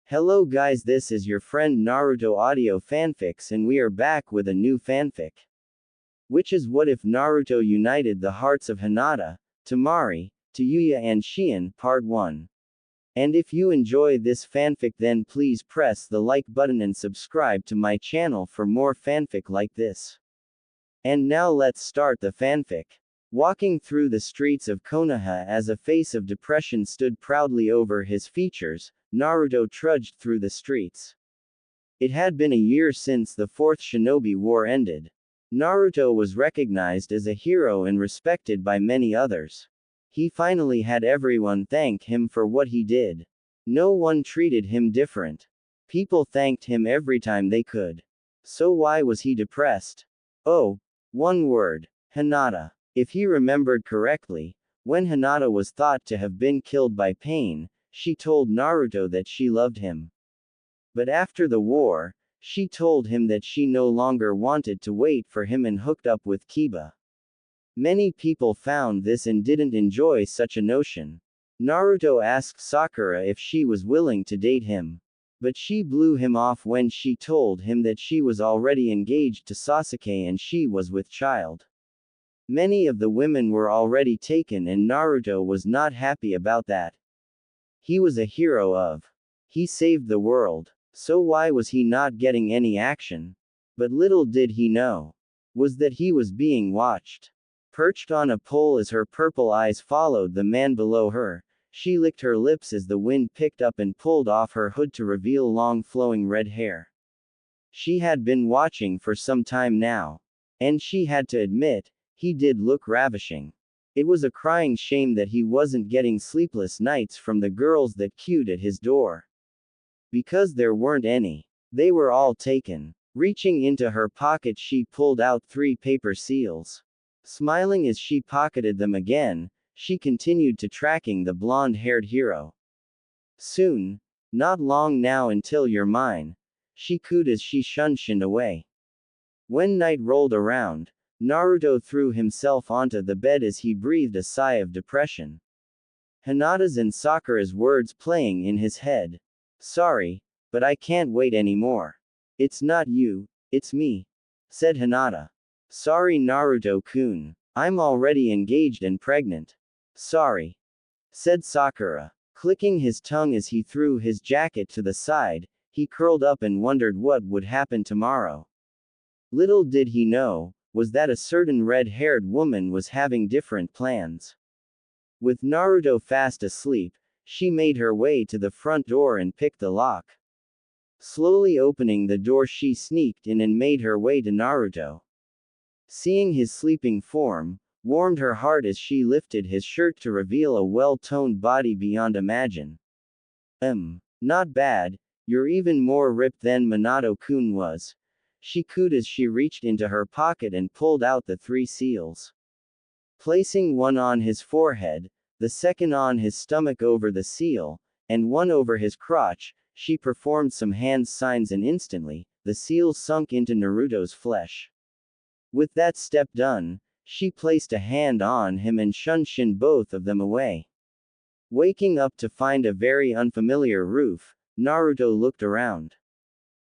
Hello guys, this is your friend Naruto Audio Fanfics and we are back with a new fanfic. Which is What If Naruto United the Hearts of Hinata, Temari, Tayuya and Shion, Part 1. And if you enjoy this fanfic then please press the like button and subscribe to my channel for more fanfic like this. And now let's start the fanfic. Walking through the streets of Konoha as a face of depression stood proudly over his features, Naruto trudged through the streets. It had been a year since the Fourth Shinobi War ended. Naruto was recognized as a hero and respected by many others. He finally had everyone thank him for what he did. No one treated him different. People thanked him every time they could. So why was he depressed? Oh, one word: Hinata. If he remembered correctly, when Hinata was thought to have been killed by pain, she told Naruto that she loved him. But after the war, she told him that she no longer wanted to wait for him and hooked up with Kiba. Many people found this and didn't enjoy such a notion. Naruto asked Sakura if she was willing to date him. But she blew him off when she told him that she was already engaged to Sasuke and she was with child. Many of the women were already taken and Naruto was not happy about that. He was a hero of. He saved the world. So why was he not getting any action? But little did he know was that he was being watched. Perched on a pole as her purple eyes followed the man below her, she licked her lips as the wind picked up and pulled off her hood to reveal long flowing red hair. She had been watching for some time now. And she had to admit, he did look ravishing. It was a crying shame that he wasn't getting sleepless nights from the girls that queued at his door. Because there weren't any. They were all taken. Reaching into her pocket she pulled out 3 paper seals. Smiling as she pocketed them again, she continued to tracking the blonde-haired hero. Soon, not long now until you're mine, she cooed as she shunshined away. When night rolled around, Naruto threw himself onto the bed as he breathed a sigh of depression. Hinata's and Sakura's words playing in his head. Sorry, but I can't wait anymore. It's not you, it's me, said Hinata. Sorry Naruto-kun. I'm already engaged and pregnant. Sorry, said Sakura. Clicking his tongue as he threw his jacket to the side, he curled up and wondered what would happen tomorrow. Little did he know, was that a certain red-haired woman was having different plans. With Naruto fast asleep, she made her way to the front door and picked the lock. Slowly opening the door she sneaked in and made her way to Naruto. Seeing his sleeping form, warmed her heart as she lifted his shirt to reveal a well-toned body beyond imagine. Not bad, you're even more ripped than Minato-kun was. She cooed as she reached into her pocket and pulled out the 3 seals. Placing one on his forehead, the second on his stomach over the seal, and one over his crotch, she performed some hand signs and instantly, the seals sunk into Naruto's flesh. With that step done, she placed a hand on him and shunshined both of them away. Waking up to find a very unfamiliar roof, Naruto looked around.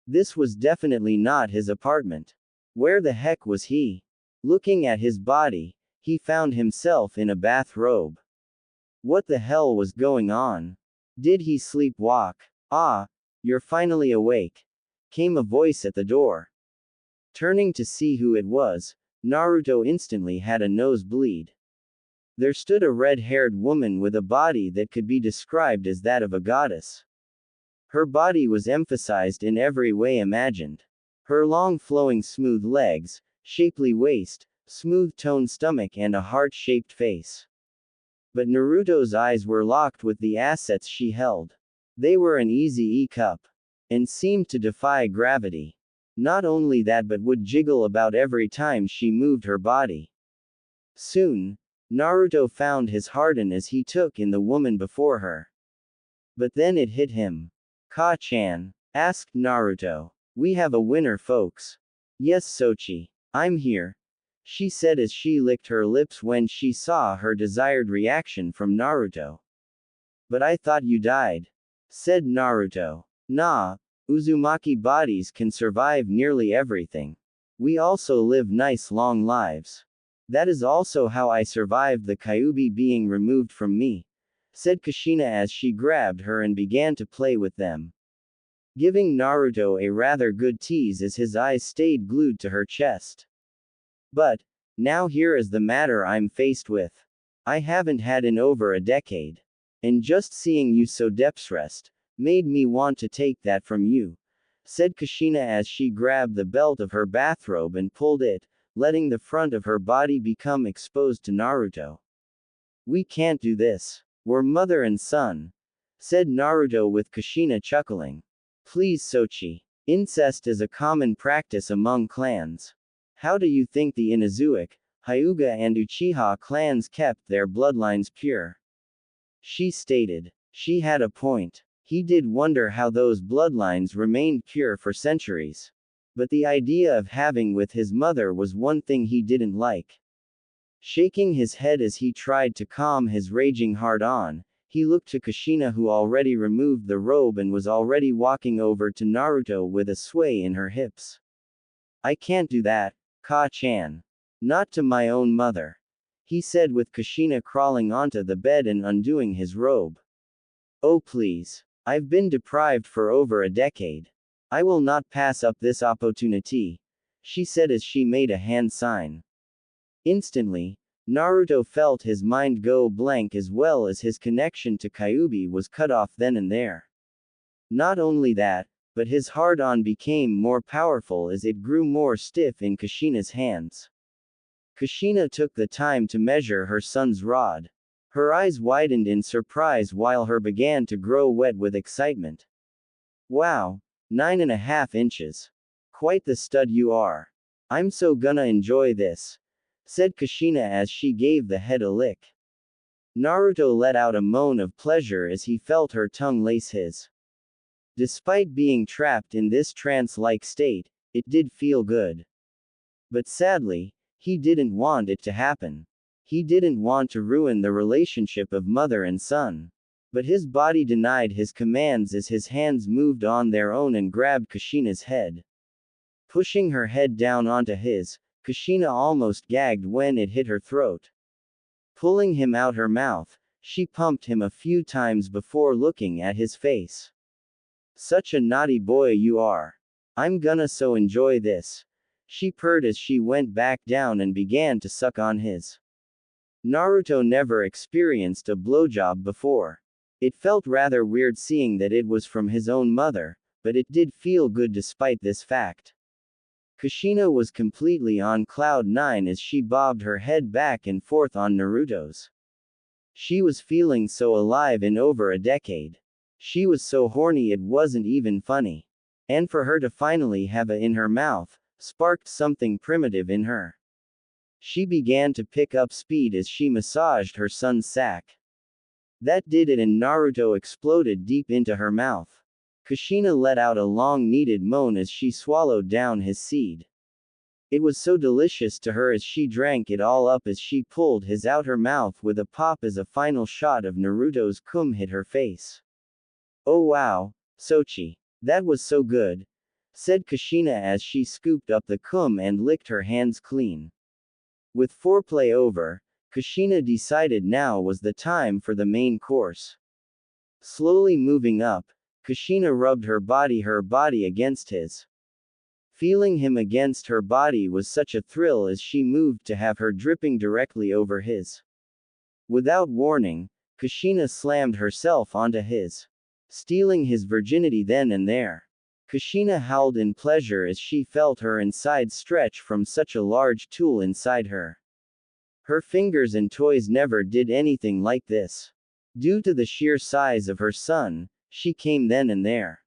This was definitely not his apartment. Where the heck was he? Looking at his body, he found himself in a bathrobe. What the hell was going on? Did he sleepwalk? Ah, you're finally awake, came a voice at the door. Turning to see who it was, Naruto instantly had a nosebleed. There stood a red-haired woman with a body that could be described as that of a goddess. Her body was emphasized in every way imagined. Her long flowing smooth legs, shapely waist, smooth toned stomach and a heart-shaped face. But Naruto's eyes were locked with the assets she held. They were an easy E-cup. And seemed to defy gravity. Not only that but would jiggle about every time she moved her body. Soon, Naruto found his heart in as he took in the woman before her. But then it hit him. Ka-chan, asked Naruto. We have a winner folks. Yes Sochi. I'm here, she said as she licked her lips when she saw her desired reaction from Naruto. But I thought you died, said Naruto. Nah, Uzumaki bodies can survive nearly everything. We also live nice long lives. That is also how I survived the Kyuubi being removed from me, said Kushina as she grabbed her and began to play with them, giving Naruto a rather good tease as his eyes stayed glued to her chest. But, now here is the matter I'm faced with. I haven't had in over a decade. And just seeing you so depressed made me want to take that from you, said Kushina as she grabbed the belt of her bathrobe and pulled it, letting the front of her body become exposed to Naruto. We can't do this. We're mother and son, said Naruto with Kushina chuckling. Please Sochi. Incest is a common practice among clans. How do you think the Inazuki, Hyuga and Uchiha clans kept their bloodlines pure? She stated. She had a point. He did wonder how those bloodlines remained pure for centuries. But the idea of having with his mother was one thing he didn't like. Shaking his head as he tried to calm his raging heart-on, he looked to Kushina who already removed the robe and was already walking over to Naruto with a sway in her hips. I can't do that, Ka-chan. Not to my own mother, he said with Kushina crawling onto the bed and undoing his robe. Oh please. I've been deprived for over a decade. I will not pass up this opportunity, she said as she made a hand sign. Instantly, Naruto felt his mind go blank as well as his connection to Kyuubi was cut off then and there. Not only that, but his hard-on became more powerful as it grew more stiff in Kushina's hands. Kushina took the time to measure her son's rod. Her eyes widened in surprise while her began to grow wet with excitement. Wow, 9.5 inches. Quite the stud you are. I'm so gonna enjoy this, said Kushina as she gave the head a lick. Naruto let out a moan of pleasure as he felt her tongue lace his. Despite being trapped in this trance-like state, it did feel good. But sadly, he didn't want it to happen. He didn't want to ruin the relationship of mother and son. But his body denied his commands as his hands moved on their own and grabbed Kushina's head. Pushing her head down onto his, Kushina almost gagged when it hit her throat. Pulling him out her mouth, she pumped him a few times before looking at his face. Such a naughty boy you are. I'm gonna so enjoy this, she purred as she went back down and began to suck on his. Naruto never experienced a blowjob before. It felt rather weird seeing that it was from his own mother, but it did feel good despite this fact. Kushina was completely on cloud 9 as she bobbed her head back and forth on Naruto's. She was feeling so alive in over a decade. She was so horny it wasn't even funny. And for her to finally have a in her mouth, sparked something primitive in her. She began to pick up speed as she massaged her son's sack. That did it and Naruto exploded deep into her mouth. Kushina let out a long-needed moan as she swallowed down his seed. It was so delicious to her as she drank it all up as she pulled his out her mouth with a pop as a final shot of Naruto's cum hit her face. Oh wow, Sochi. That was so good, said Kushina as she scooped up the cum and licked her hands clean. With foreplay over, Kushina decided now was the time for the main course. Slowly moving up, Kushina rubbed her body against his. Feeling him against her body was such a thrill as she moved to have her dripping directly over his. Without warning, Kushina slammed herself onto his, stealing his virginity then and there. Kushina howled in pleasure as she felt her inside stretch from such a large tool inside her. Her fingers and toes never did anything like this. Due to the sheer size of her son, she came then and there.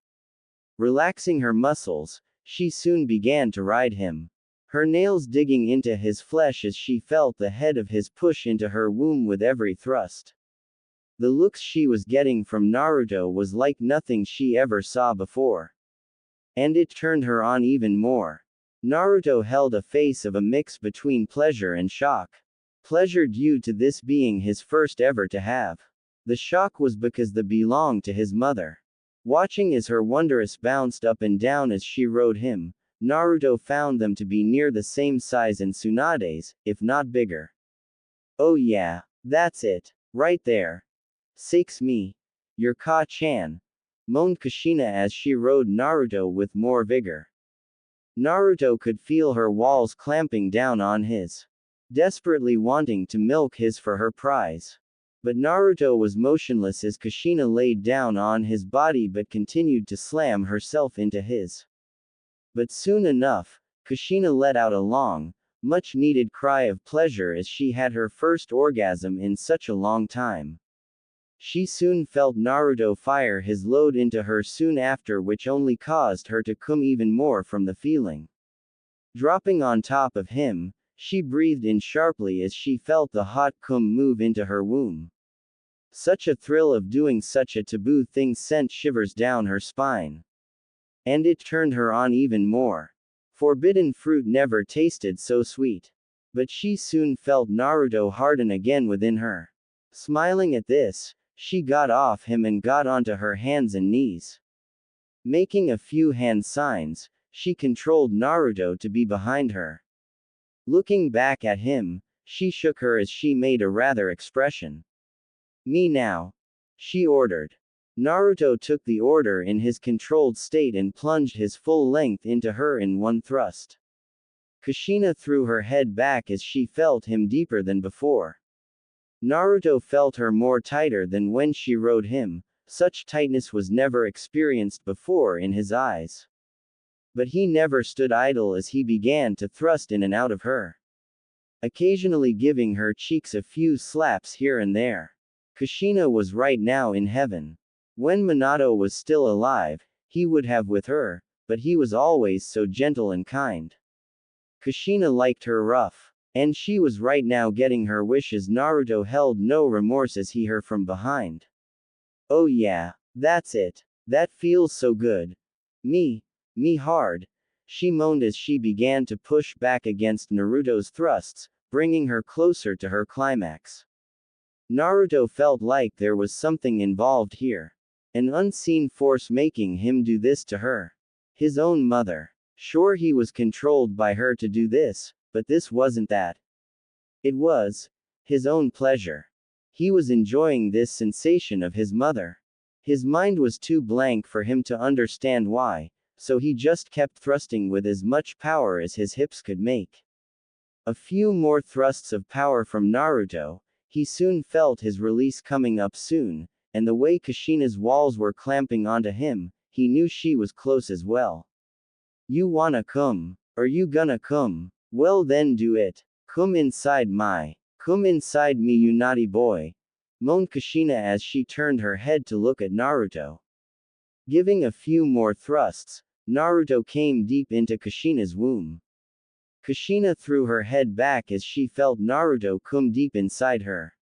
Relaxing her muscles, she soon began to ride him. Her nails digging into his flesh as she felt the head of his push into her womb with every thrust. The looks she was getting from Naruto was like nothing she ever saw before. And it turned her on even more. Naruto held a face of a mix between pleasure and shock. Pleasure due to this being his first ever to have. The shock was because the belonged to his mother. Watching as her wondrous bounced up and down as she rode him, Naruto found them to be near the same size and Tsunade's, if not bigger. Oh yeah, that's it. Right there. Sakes me. Your Ka-chan, moaned Kushina as she rode Naruto with more vigor. Naruto could feel her walls clamping down on his, desperately wanting to milk his for her prize. But Naruto was motionless as Kushina laid down on his body but continued to slam herself into his. But soon enough, Kushina let out a long, much-needed cry of pleasure as she had her first orgasm in such a long time. She soon felt Naruto fire his load into her soon after, which only caused her to come even more from the feeling. Dropping on top of him, she breathed in sharply as she felt the hot cum move into her womb. Such a thrill of doing such a taboo thing sent shivers down her spine. And it turned her on even more. Forbidden fruit never tasted so sweet. But she soon felt Naruto harden again within her. Smiling at this, she got off him and got onto her hands and knees. Making a few hand signs, she controlled Naruto to be behind her. Looking back at him, she shook her as she made a rather expression. Me now, she ordered. Naruto took the order in his controlled state and plunged his full length into her in one thrust. Kushina threw her head back as she felt him deeper than before. Naruto felt her more tighter than when she rode him, such tightness was never experienced before in his eyes. But he never stood idle as he began to thrust in and out of her, occasionally giving her cheeks a few slaps here and there. Kushina was right now in heaven. When Minato was still alive, he would have with her, but he was always so gentle and kind. Kushina liked her rough. And she was right now getting her wishes. Naruto held no remorse as he her from behind. Oh yeah, that's it. That feels so good. Me hard. She moaned as she began to push back against Naruto's thrusts, bringing her closer to her climax. Naruto felt like there was something involved here. An unseen force making him do this to her. His own mother. Sure, he was controlled by her to do this. But this wasn't that. It was his own pleasure. He was enjoying this sensation of his mother. His mind was too blank for him to understand why, so he just kept thrusting with as much power as his hips could make. A few more thrusts of power from Naruto, he soon felt his release coming up soon, and the way Kushina's walls were clamping onto him, he knew she was close as well. You wanna come? Are you gonna come? Well then do it. Come inside me, you naughty boy, moaned Kushina as she turned her head to look at Naruto. Giving a few more thrusts, Naruto came deep into Kushina's womb. Kushina threw her head back as she felt Naruto come deep inside her.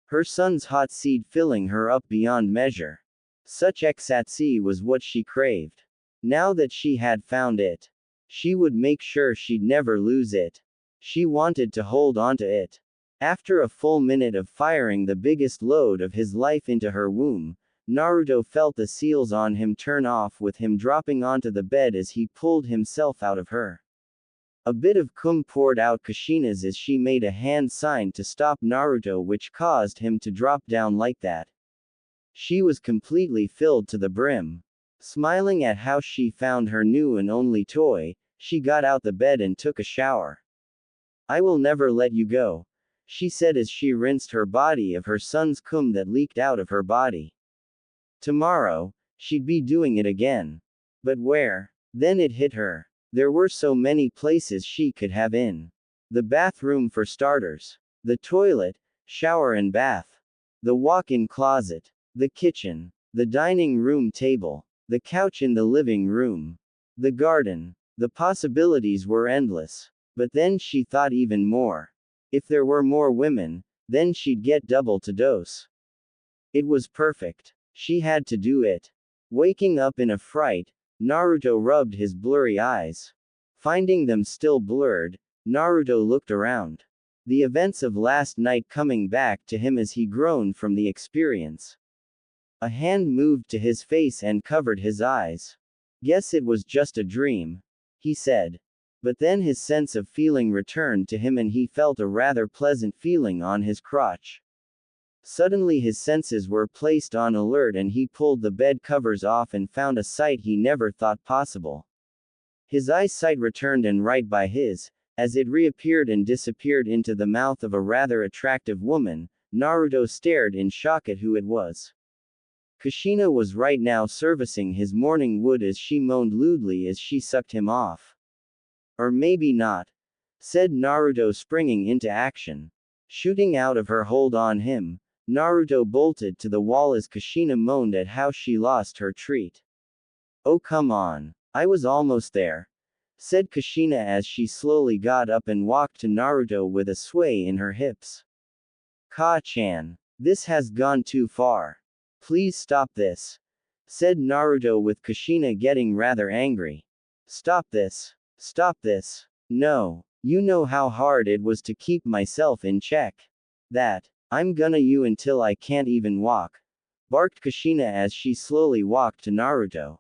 Her son's hot seed filling her up beyond measure. Such ecstasy was what she craved. Now that she had found it, she would make sure she'd never lose it. She wanted to hold onto it. After a full minute of firing the biggest load of his life into her womb, Naruto felt the seals on him turn off with him dropping onto the bed as he pulled himself out of her. A bit of cum poured out Kushina's as she made a hand sign to stop Naruto, which caused him to drop down like that. She was completely filled to the brim. Smiling at how she found her new and only toy, she got out the bed and took a shower. I will never let you go, she said as she rinsed her body of her son's cum that leaked out of her body. Tomorrow, she'd be doing it again. But where? Then it hit her. There were so many places she could have in. The bathroom for starters. The toilet, shower and bath. The walk-in closet. The kitchen. The dining room table. The couch in the living room. The garden. The possibilities were endless. But then she thought even more. If there were more women, then she'd get double to dose. It was perfect. She had to do it. Waking up in a fright, Naruto rubbed his blurry eyes. Finding them still blurred, Naruto looked around. The events of last night coming back to him as he groaned from the experience. A hand moved to his face and covered his eyes. Guess it was just a dream, he said. But then his sense of feeling returned to him and he felt a rather pleasant feeling on his crotch. Suddenly his senses were placed on alert and he pulled the bed covers off and found a sight he never thought possible. His eyesight returned and right by his, as it reappeared and disappeared into the mouth of a rather attractive woman, Naruto stared in shock at who it was. Kushina was right now servicing his morning wood as she moaned lewdly as she sucked him off. Or maybe not, said Naruto, springing into action. Shooting out of her hold on him, Naruto bolted to the wall as Kushina moaned at how she lost her treat. Oh come on. I was almost there, said Kushina as she slowly got up and walked to Naruto with a sway in her hips. Ka-chan. This has gone too far. Please stop this, said Naruto with Kushina getting rather angry. Stop this. Stop this. No. You know how hard it was to keep myself in check. That. I'm gonna you until I can't even walk, barked Kushina as she slowly walked to Naruto.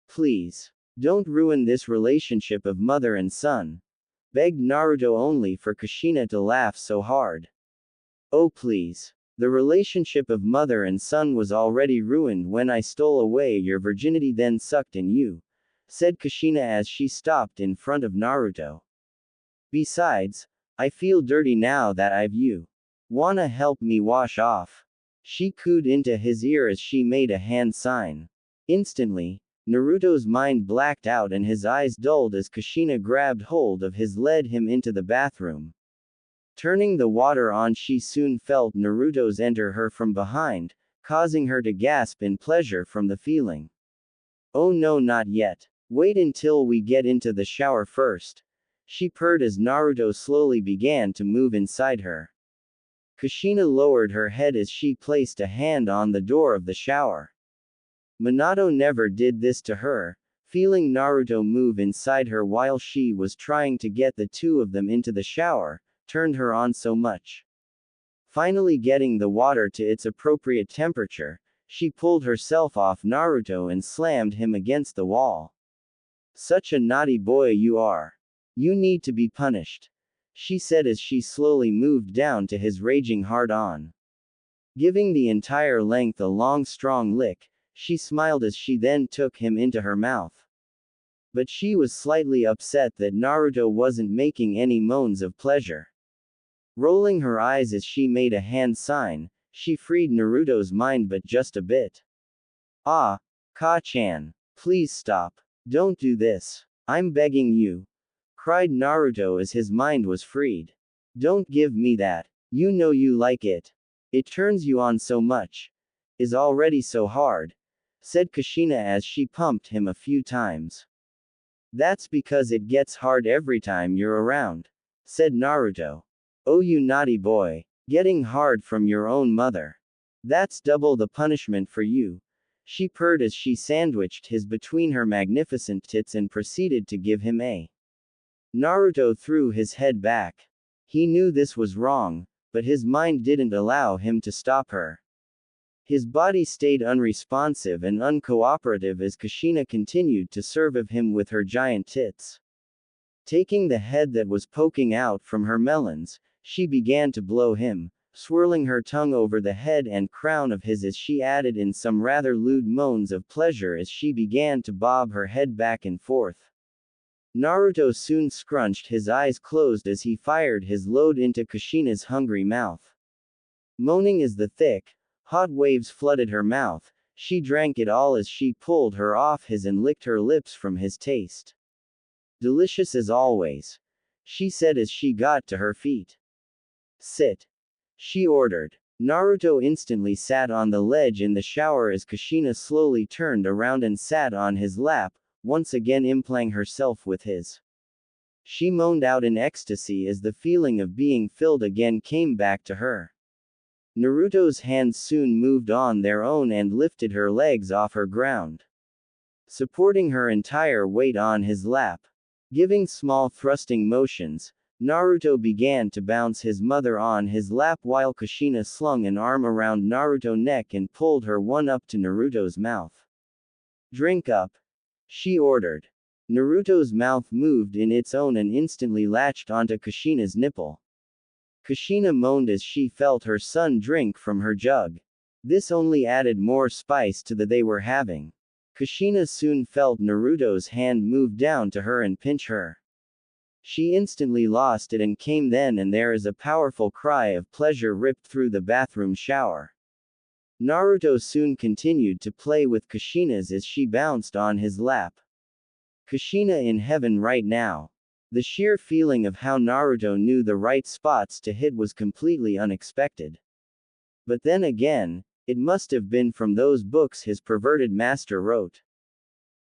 Please. Don't ruin this relationship of mother and son, begged Naruto only for Kushina to laugh so hard. Oh please. The relationship of mother and son was already ruined when I stole away your virginity then sucked in you, said Kushina as she stopped in front of Naruto. Besides, I feel dirty now that I've you. Wanna help me wash off? She cooed into his ear as she made a hand sign. Instantly, Naruto's mind blacked out and his eyes dulled as Kushina grabbed hold of his led him into the bathroom. Turning the water on, she soon felt Naruto's enter her from behind, causing her to gasp in pleasure from the feeling. Oh no, not yet. Wait until we get into the shower first, she purred as Naruto slowly began to move inside her. Kushina lowered her head as she placed a hand on the door of the shower. Minato never did this to her, feeling Naruto move inside her while she was trying to get the two of them into the shower, turned her on so much. Finally getting the water to its appropriate temperature, she pulled herself off Naruto and slammed him against the wall. Such a naughty boy you are. You need to be punished, she said as she slowly moved down to his raging hard-on. Giving the entire length a long strong lick, she smiled as she then took him into her mouth. But she was slightly upset that Naruto wasn't making any moans of pleasure. Rolling her eyes as she made a hand sign, she freed Naruto's mind but just a bit. Ah, Ka-chan. Please stop. Don't do this. I'm begging you, cried Naruto as his mind was freed. Don't give me that. You know you like it. It turns you on so much. Is already so hard, said Kushina as she pumped him a few times. That's because it gets hard every time you're around, said Naruto. Oh you naughty boy. Getting hard from your own mother. That's double the punishment for you, she purred as she sandwiched his between her magnificent tits and proceeded to give him a. Naruto threw his head back. He knew this was wrong, but his mind didn't allow him to stop her. His body stayed unresponsive and uncooperative as Kushina continued to serve him with her giant tits. Taking the head that was poking out from her melons, she began to blow him, swirling her tongue over the head and crown of his as she added in some rather lewd moans of pleasure as she began to bob her head back and forth. Naruto soon scrunched his eyes closed as he fired his load into Kushina's hungry mouth. Moaning as the thick, hot waves flooded her mouth, she drank it all as she pulled her off his and licked her lips from his taste. Delicious as always, she said as she got to her feet. Sit, she ordered. Naruto instantly sat on the ledge in the shower as Kushina slowly turned around and sat on his lap, once again implanting herself with his. She moaned out in ecstasy as the feeling of being filled again came back to her. Naruto's hands soon moved on their own and lifted her legs off her ground, supporting her entire weight on his lap. Giving small thrusting motions, Naruto began to bounce his mother on his lap while Kushina slung an arm around Naruto's neck and pulled her one up to Naruto's mouth. Drink up, she ordered. Naruto's mouth moved in its own and instantly latched onto Kushina's nipple. Kushina moaned as she felt her son drink from her jug. This only added more spice to the they were having. Kushina soon felt Naruto's hand move down to her and pinch her. She instantly lost it and came then and there as a powerful cry of pleasure ripped through the bathroom shower. Naruto soon continued to play with Kushina's as she bounced on his lap. Kushina in heaven right now. The sheer feeling of how Naruto knew the right spots to hit was completely unexpected. But then again, it must have been from those books his perverted master wrote.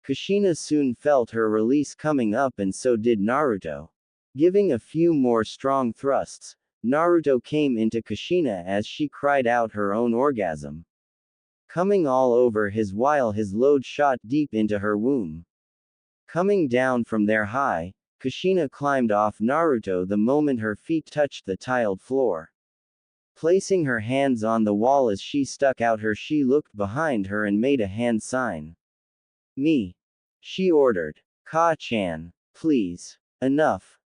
Kushina soon felt her release coming up and so did Naruto. Giving a few more strong thrusts, Naruto came into Kushina as she cried out her own orgasm. Coming all over his while his load shot deep into her womb. Coming down from there high, Kushina climbed off Naruto the moment her feet touched the tiled floor. Placing her hands on the wall as she stuck out her she looked behind her and made a hand sign. Me. She ordered. Ka-chan. Please. Enough.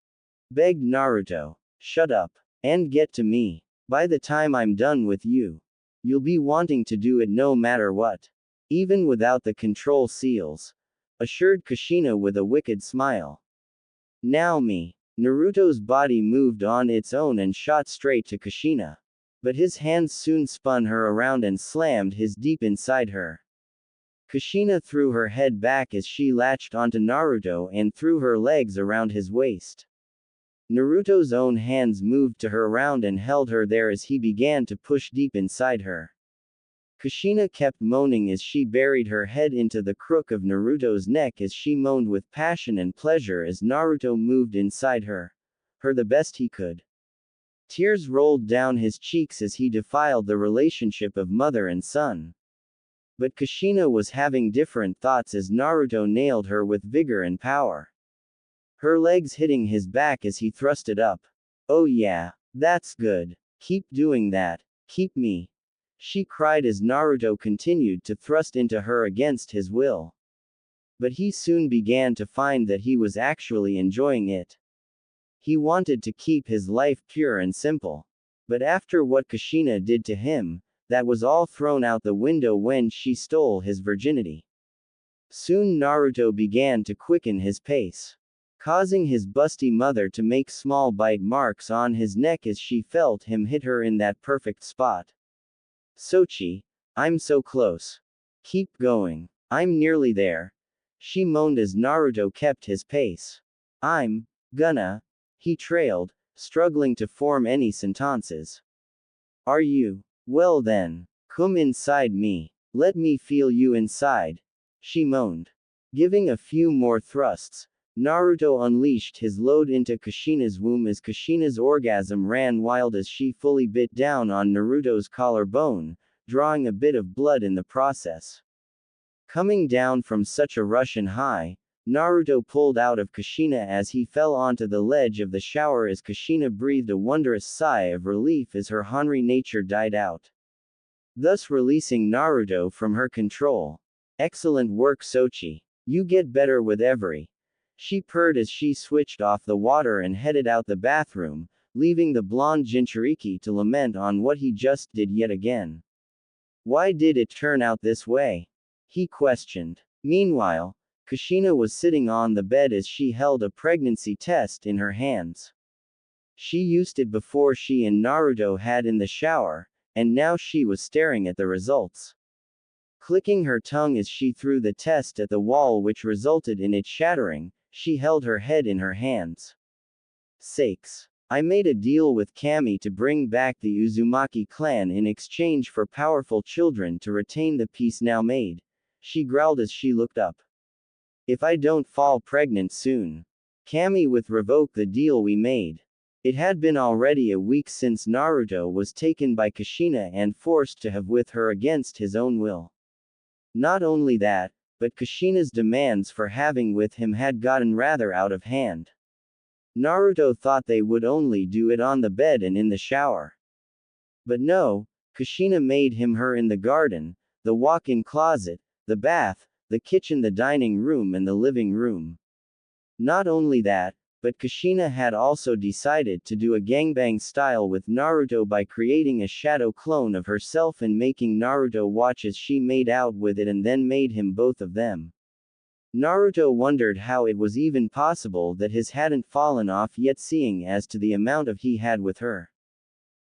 Begged Naruto. Shut up. And get to me. By the time I'm done with you, you'll be wanting to do it no matter what. Even without the control seals. Assured Kushina with a wicked smile. Now me. Naruto's body moved on its own and shot straight to Kushina. But his hands soon spun her around and slammed his deep inside her. Kushina threw her head back as she latched onto Naruto and threw her legs around his waist. Naruto's own hands moved to her around and held her there as he began to push deep inside her. Kushina kept moaning as she buried her head into the crook of Naruto's neck as she moaned with passion and pleasure as Naruto moved inside her the best he could. Tears rolled down his cheeks as he defiled the relationship of mother and son. But Kushina was having different thoughts as Naruto nailed her with vigor and power. Her legs hitting his back as he thrusted up. Oh yeah, that's good. Keep doing that. Keep me. She cried as Naruto continued to thrust into her against his will. But he soon began to find that he was actually enjoying it. He wanted to keep his life pure and simple. But after what Kushina did to him, that was all thrown out the window when she stole his virginity. Soon Naruto began to quicken his pace, causing his busty mother to make small bite marks on his neck as she felt him hit her in that perfect spot. Sochi, I'm so close. Keep going. I'm nearly there. She moaned as Naruto kept his pace. I'm gonna. He trailed, struggling to form any sentences. Are you? Well then. Come inside me. Let me feel you inside. She moaned. Giving a few more thrusts, Naruto unleashed his load into Kushina's womb as Kushina's orgasm ran wild as she fully bit down on Naruto's collarbone, drawing a bit of blood in the process. Coming down from such a rush and high, Naruto pulled out of Kushina as he fell onto the ledge of the shower as Kushina breathed a wondrous sigh of relief as her hungry nature died out, thus releasing Naruto from her control. Excellent work, Sochi. You get better with every. She purred as she switched off the water and headed out the bathroom, leaving the blonde Jinchuriki to lament on what he just did yet again. Why did it turn out this way? He questioned. Meanwhile, Kushina was sitting on the bed as she held a pregnancy test in her hands. She used it before she and Naruto had in the shower, and now she was staring at the results. Clicking her tongue as she threw the test at the wall which resulted in it shattering, she held her head in her hands. Sakes. I made a deal with Kami to bring back the Uzumaki clan in exchange for powerful children to retain the peace now made, she growled as she looked up. If I don't fall pregnant soon, Kami would revoke the deal we made. It had been already a week since Naruto was taken by Kushina and forced to have with her against his own will. Not only that, but Kushina's demands for having with him had gotten rather out of hand. Naruto thought they would only do it on the bed and in the shower. But no, Kushina made him her in the garden, the walk-in closet, the bath, the kitchen, the dining room and the living room. Not only that, but Kushina had also decided to do a gangbang style with Naruto by creating a shadow clone of herself and making Naruto watch as she made out with it and then made him both of them. Naruto wondered how it was even possible that his hadn't fallen off yet, seeing as to the amount of he had with her.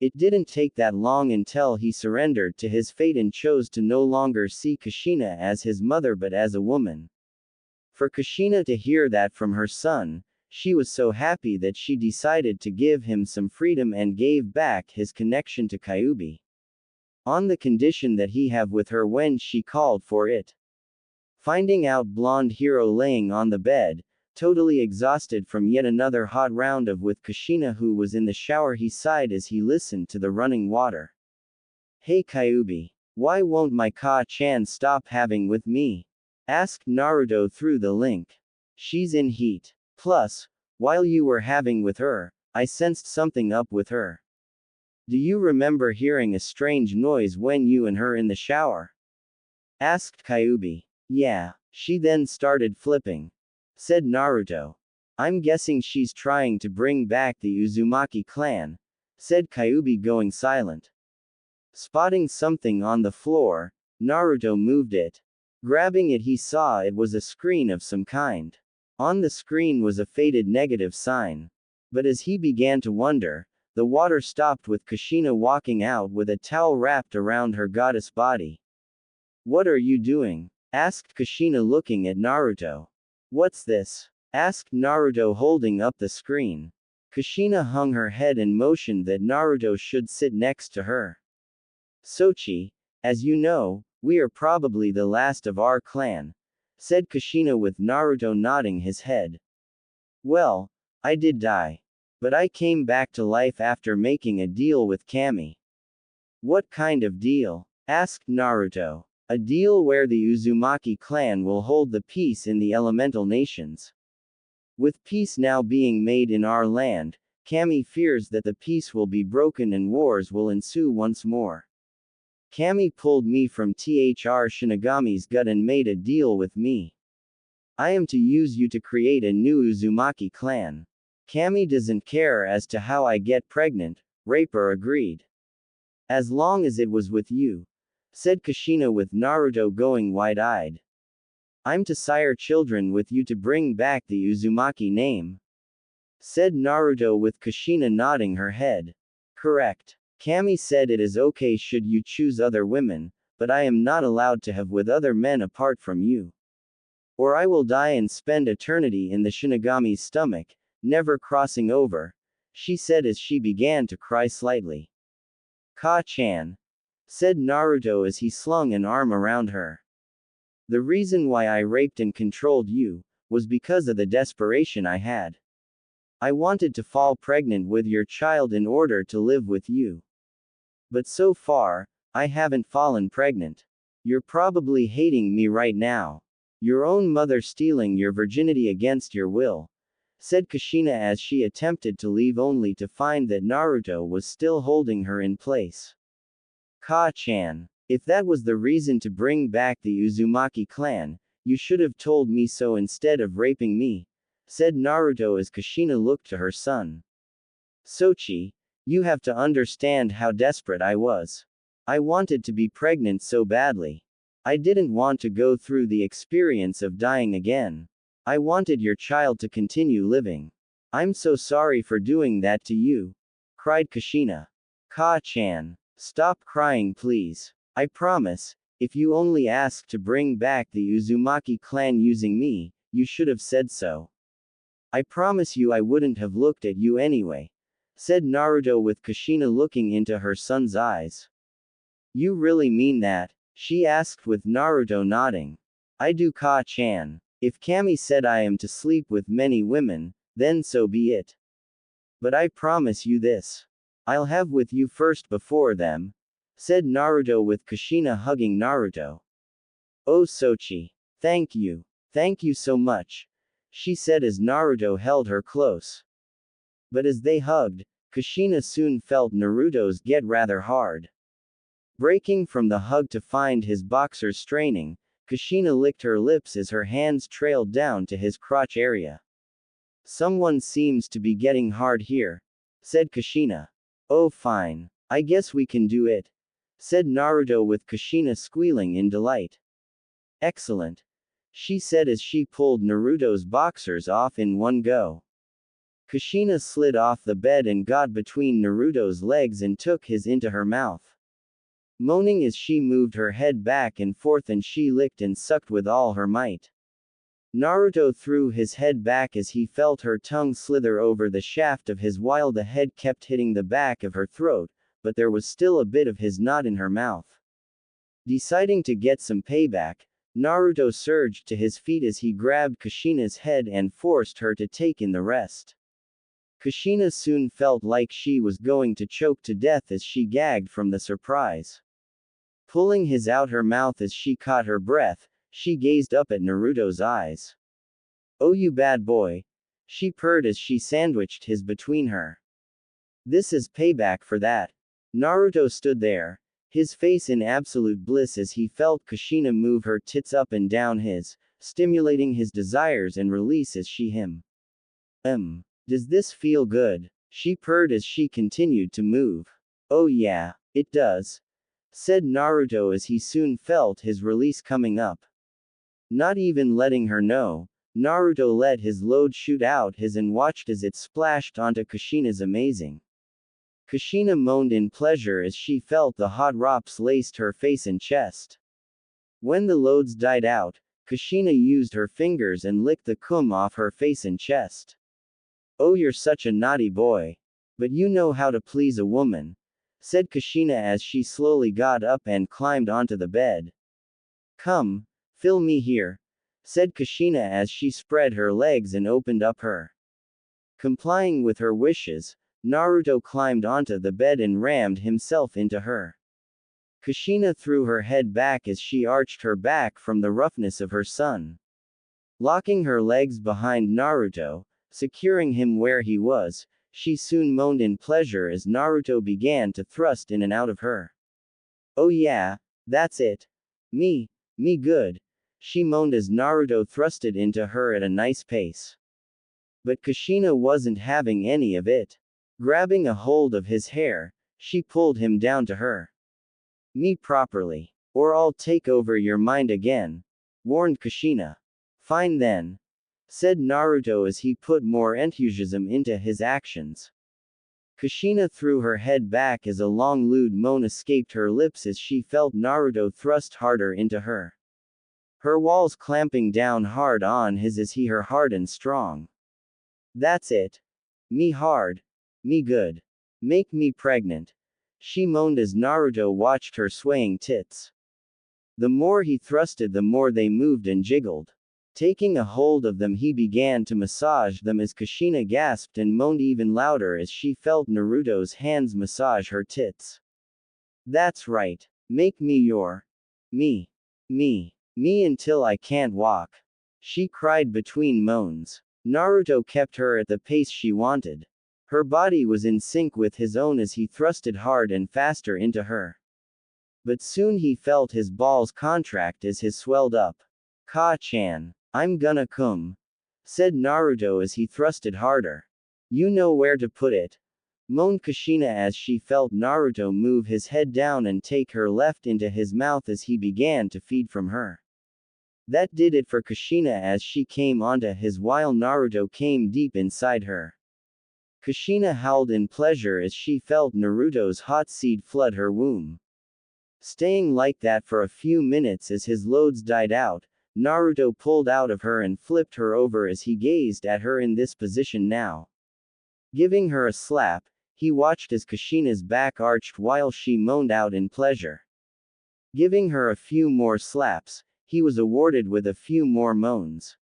It didn't take that long until he surrendered to his fate and chose to no longer see Kushina as his mother but as a woman. For Kushina to hear that from her son, she was so happy that she decided to give him some freedom and gave back his connection to Kyuubi. On the condition that he have with her when she called for it. Finding out blonde hero laying on the bed, totally exhausted from yet another hot round of with Kushina who was in the shower, he sighed as he listened to the running water. Hey Kyuubi, why won't my Ka-chan stop having with me? Asked Naruto through the link. She's in heat. Plus, while you were having with her, I sensed something up with her. Do you remember hearing a strange noise when you and her in the shower? Asked Kyuubi. Yeah, she then started flipping. Said Naruto. I'm guessing she's trying to bring back the Uzumaki clan, said Kyuubi going silent. Spotting something on the floor, Naruto moved it. Grabbing it, he saw it was a screen of some kind. On the screen was a faded negative sign. But as he began to wonder, the water stopped with Kushina walking out with a towel wrapped around her goddess body. What are you doing? Asked Kushina looking at Naruto. What's this? Asked Naruto holding up the screen. Kushina hung her head and motioned that Naruto should sit next to her. Sochi, as you know, we are probably the last of our clan, said Kushina with Naruto nodding his head. Well, I did die. But I came back to life after making a deal with Kami. What kind of deal? Asked Naruto. A deal where the Uzumaki clan will hold the peace in the elemental nations. With peace now being made in our land, Kami fears that the peace will be broken and wars will ensue once more. Kami pulled me from Thr Shinigami's gut and made a deal with me. I am to use you to create a new Uzumaki clan. Kami doesn't care as to how I get pregnant, Raper agreed. As long as it was with you, said Kushina with Naruto going wide-eyed. I'm to sire children with you to bring back the Uzumaki name, said Naruto with Kushina nodding her head. Correct. Kami said it is okay should you choose other women, but I am not allowed to have with other men apart from you. Or I will die and spend eternity in the Shinigami's stomach, never crossing over, she said as she began to cry slightly. Ka-chan, said Naruto as he slung an arm around her. The reason why I raped and controlled you was because of the desperation I had. I wanted to fall pregnant with your child in order to live with you. But so far, I haven't fallen pregnant. You're probably hating me right now. Your own mother stealing your virginity against your will, said Kushina as she attempted to leave only to find that Naruto was still holding her in place. Ka-chan, if that was the reason to bring back the Uzumaki clan, you should have told me so instead of raping me, said Naruto as Kushina looked to her son. Sochi, you have to understand how desperate I was. I wanted to be pregnant so badly. I didn't want to go through the experience of dying again. I wanted your child to continue living. I'm so sorry for doing that to you, cried Kushina. Ka-chan, stop crying please. I promise, if you only ask to bring back the Uzumaki clan using me, you should have said so. I promise you I wouldn't have looked at you anyway, said Naruto with Kushina looking into her son's eyes. You really mean that? She asked with Naruto nodding. I do Ka-chan. If Kami said I am to sleep with many women, then so be it. But I promise you this. I'll have with you first before them, said Naruto with Kushina hugging Naruto. Oh Sochi. Thank you. Thank you so much, she said as Naruto held her close. But as they hugged, Kushina soon felt Naruto's get rather hard. Breaking from the hug to find his boxers straining, Kushina licked her lips as her hands trailed down to his crotch area. Someone seems to be getting hard here, said Kushina. Oh fine. I guess we can do it, said Naruto with Kushina squealing in delight. Excellent, she said as she pulled Naruto's boxers off in one go. Kushina slid off the bed and got between Naruto's legs and took his into her mouth. Moaning as she moved her head back and forth and she licked and sucked with all her might. Naruto threw his head back as he felt her tongue slither over the shaft of his while the head kept hitting the back of her throat, but there was still a bit of his knot in her mouth. Deciding to get some payback, Naruto surged to his feet as he grabbed Kushina's head and forced her to take in the rest. Kushina soon felt like she was going to choke to death as she gagged from the surprise. Pulling his out her mouth as she caught her breath, she gazed up at Naruto's eyes. Oh you bad boy, she purred as she sandwiched his between her. This is payback for that. Naruto stood there, his face in absolute bliss as he felt Kushina move her tits up and down his, stimulating his desires and release as she him. Does this feel good? She purred as she continued to move. Oh yeah, it does, said Naruto as he soon felt his release coming up. Not even letting her know, Naruto let his load shoot out his and watched as it splashed onto Kushina's amazing. Kushina moaned in pleasure as she felt the hot drops laced her face and chest. When the loads died out, Kushina used her fingers and licked the cum off her face and chest. Oh you're such a naughty boy. But you know how to please a woman, said Kushina as she slowly got up and climbed onto the bed. Come, fill me here, said Kushina as she spread her legs and opened up her. Complying with her wishes, Naruto climbed onto the bed and rammed himself into her. Kushina threw her head back as she arched her back from the roughness of her son. Locking her legs behind Naruto, securing him where he was, she soon moaned in pleasure as Naruto began to thrust in and out of her. Oh yeah, that's it. Me good, she moaned as Naruto thrusted into her at a nice pace. But Kushina wasn't having any of it. Grabbing a hold of his hair, she pulled him down to her. Me properly, or I'll take over your mind again, warned Kushina. Fine then, said Naruto as he put more enthusiasm into his actions. Kushina threw her head back as a long lewd moan escaped her lips as she felt Naruto thrust harder into her. Her walls clamping down hard on his as he her hard and strong. That's it. Me hard. Me good. Make me pregnant, she moaned as Naruto watched her swaying tits. The more he thrusted the more they moved and jiggled. Taking a hold of them he began to massage them as Kushina gasped and moaned even louder as she felt Naruto's hands massage her tits. That's right. Make me your. Me until I can't walk, she cried between moans. Naruto kept her at the pace she wanted. Her body was in sync with his own as he thrusted hard and faster into her. But soon he felt his balls contract as his swelled up. Ka-chan, I'm gonna come, said Naruto as he thrusted harder. You know where to put it, moaned Kushina as she felt Naruto move his head down and take her left into his mouth as he began to feed from her. That did it for Kushina as she came onto his while Naruto came deep inside her. Kushina howled in pleasure as she felt Naruto's hot seed flood her womb. Staying like that for a few minutes as his loads died out, Naruto pulled out of her and flipped her over as he gazed at her in this position now. Giving her a slap, he watched as Kushina's back arched while she moaned out in pleasure. Giving her a few more slaps, he was awarded with a few more moans.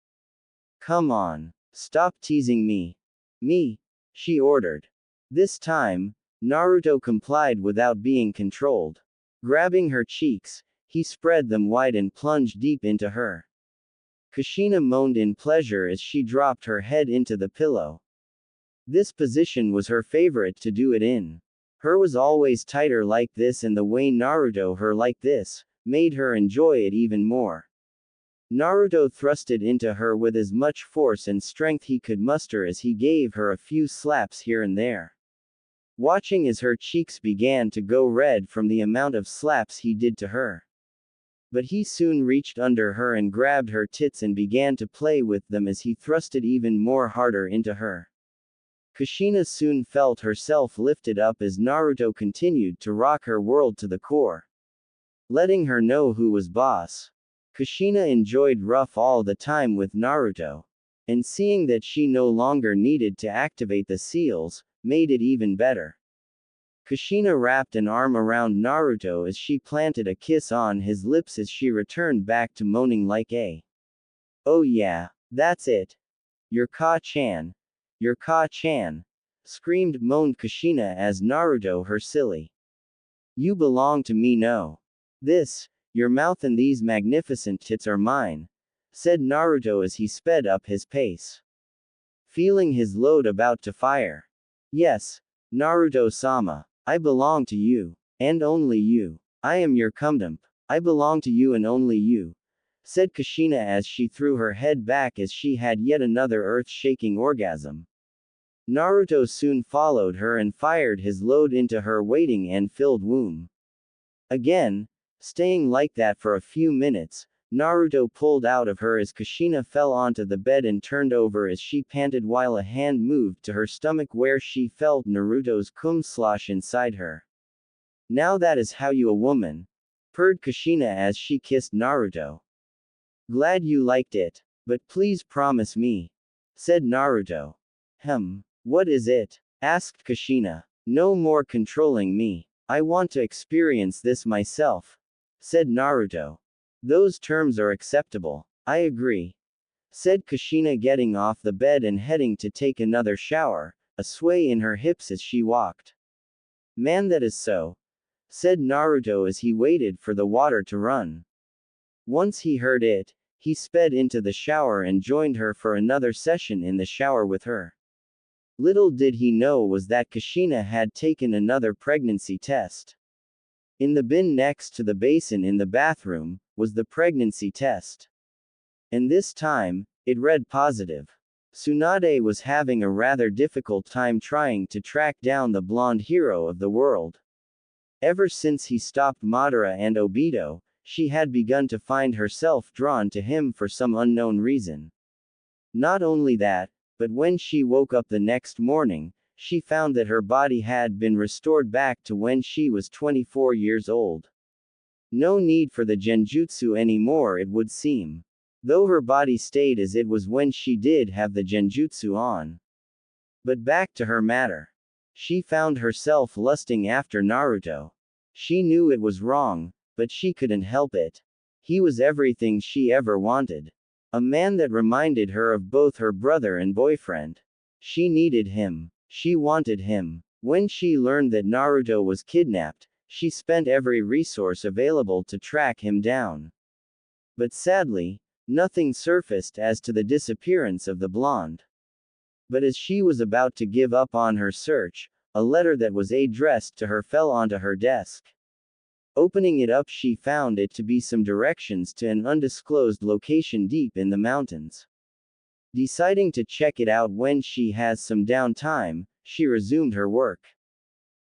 Come on, stop teasing me. Me, she ordered. This time, Naruto complied without being controlled. Grabbing her cheeks, he spread them wide and plunged deep into her. Kushina moaned in pleasure as she dropped her head into the pillow. This position was her favorite to do it in. Her was always tighter like this, and the way Naruto her like this made her enjoy it even more. Naruto thrusted into her with as much force and strength he could muster as he gave her a few slaps here and there. Watching as her cheeks began to go red from the amount of slaps he did to her. But he soon reached under her and grabbed her tits and began to play with them as he thrusted even more harder into her. Kushina soon felt herself lifted up as Naruto continued to rock her world to the core, letting her know who was boss. Kushina enjoyed rough all the time with Naruto, and seeing that she no longer needed to activate the seals, made it even better. Kushina wrapped an arm around Naruto as she planted a kiss on his lips as she returned back to moaning like a, "Oh yeah, that's it. Your Ka-chan. Your Ka-chan," moaned Kushina as Naruto her silly. "You belong to me, no. This, your mouth and these magnificent tits are mine," said Naruto as he sped up his pace, feeling his load about to fire. "Yes, Naruto-sama, I belong to you, and only you. I am your cumdump. I belong to you and only you," said Kushina as she threw her head back as she had yet another earth-shaking orgasm. Naruto soon followed her and fired his load into her waiting and filled womb. Again, staying like that for a few minutes, Naruto pulled out of her as Kushina fell onto the bed and turned over as she panted while a hand moved to her stomach where she felt Naruto's cum slosh inside her. "Now that is how you a woman," purred Kushina as she kissed Naruto. "Glad you liked it. But please promise me," said Naruto. What is it?" asked Kushina. "No more controlling me. I want to experience this myself," said Naruto. "Those terms are acceptable. I agree," said Kushina, getting off the bed and heading to take another shower, a sway in her hips as she walked. "Man, that is so," said Naruto as he waited for the water to run. Once he heard it, he sped into the shower and joined her for another session in the shower with her. Little did he know was that Kushina had taken another pregnancy test. In the bin next to the basin in the bathroom was the pregnancy test. And this time, it read positive. Tsunade was having a rather difficult time trying to track down the blonde hero of the world. Ever since he stopped Madara and Obito, she had begun to find herself drawn to him for some unknown reason. Not only that, but when she woke up the next morning, she found that her body had been restored back to when she was 24 years old. No need for the genjutsu anymore, it would seem. Though her body stayed as it was when she did have the genjutsu on. But back to her matter. She found herself lusting after Naruto. She knew it was wrong, but she couldn't help it. He was everything she ever wanted. A man that reminded her of both her brother and boyfriend. She needed him. She wanted him. When she learned that Naruto was kidnapped, she spent every resource available to track him down. But sadly, nothing surfaced as to the disappearance of the blonde. But as she was about to give up on her search, a letter that was addressed to her fell onto her desk. Opening it up, she found it to be some directions to an undisclosed location deep in the mountains. Deciding to check it out when she has some downtime, she resumed her work.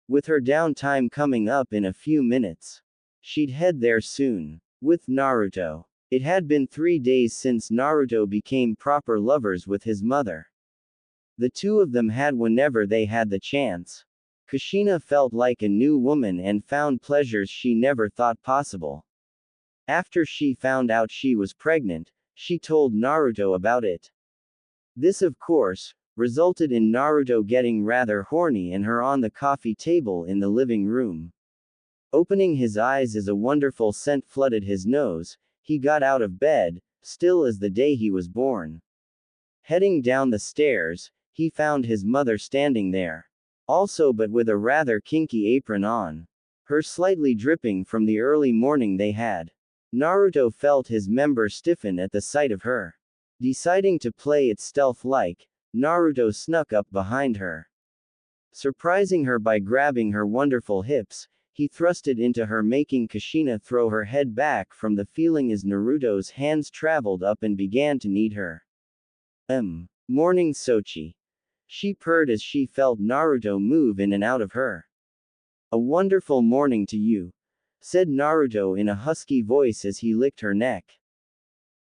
With her downtime coming up in a few minutes, she'd head there soon. With Naruto. It had been 3 days since Naruto became proper lovers with his mother. The two of them had whenever they had the chance. Kushina felt like a new woman and found pleasures she never thought possible. After she found out she was pregnant, she told Naruto about it. This, of course, resulted in Naruto getting rather horny and her on the coffee table in the living room. Opening his eyes as a wonderful scent flooded his nose, he got out of bed, still as the day he was born. Heading down the stairs, he found his mother standing there. Also, but with a rather kinky apron on. Her slightly dripping from the early morning they had. Naruto felt his member stiffen at the sight of her. Deciding to play it stealth-like, Naruto snuck up behind her. Surprising her by grabbing her wonderful hips, he thrust it into her, making Kushina throw her head back from the feeling as Naruto's hands traveled up and began to knead her. Morning Sochi. She purred as she felt Naruto move in and out of her. A wonderful morning to you, said Naruto in a husky voice as he licked her neck.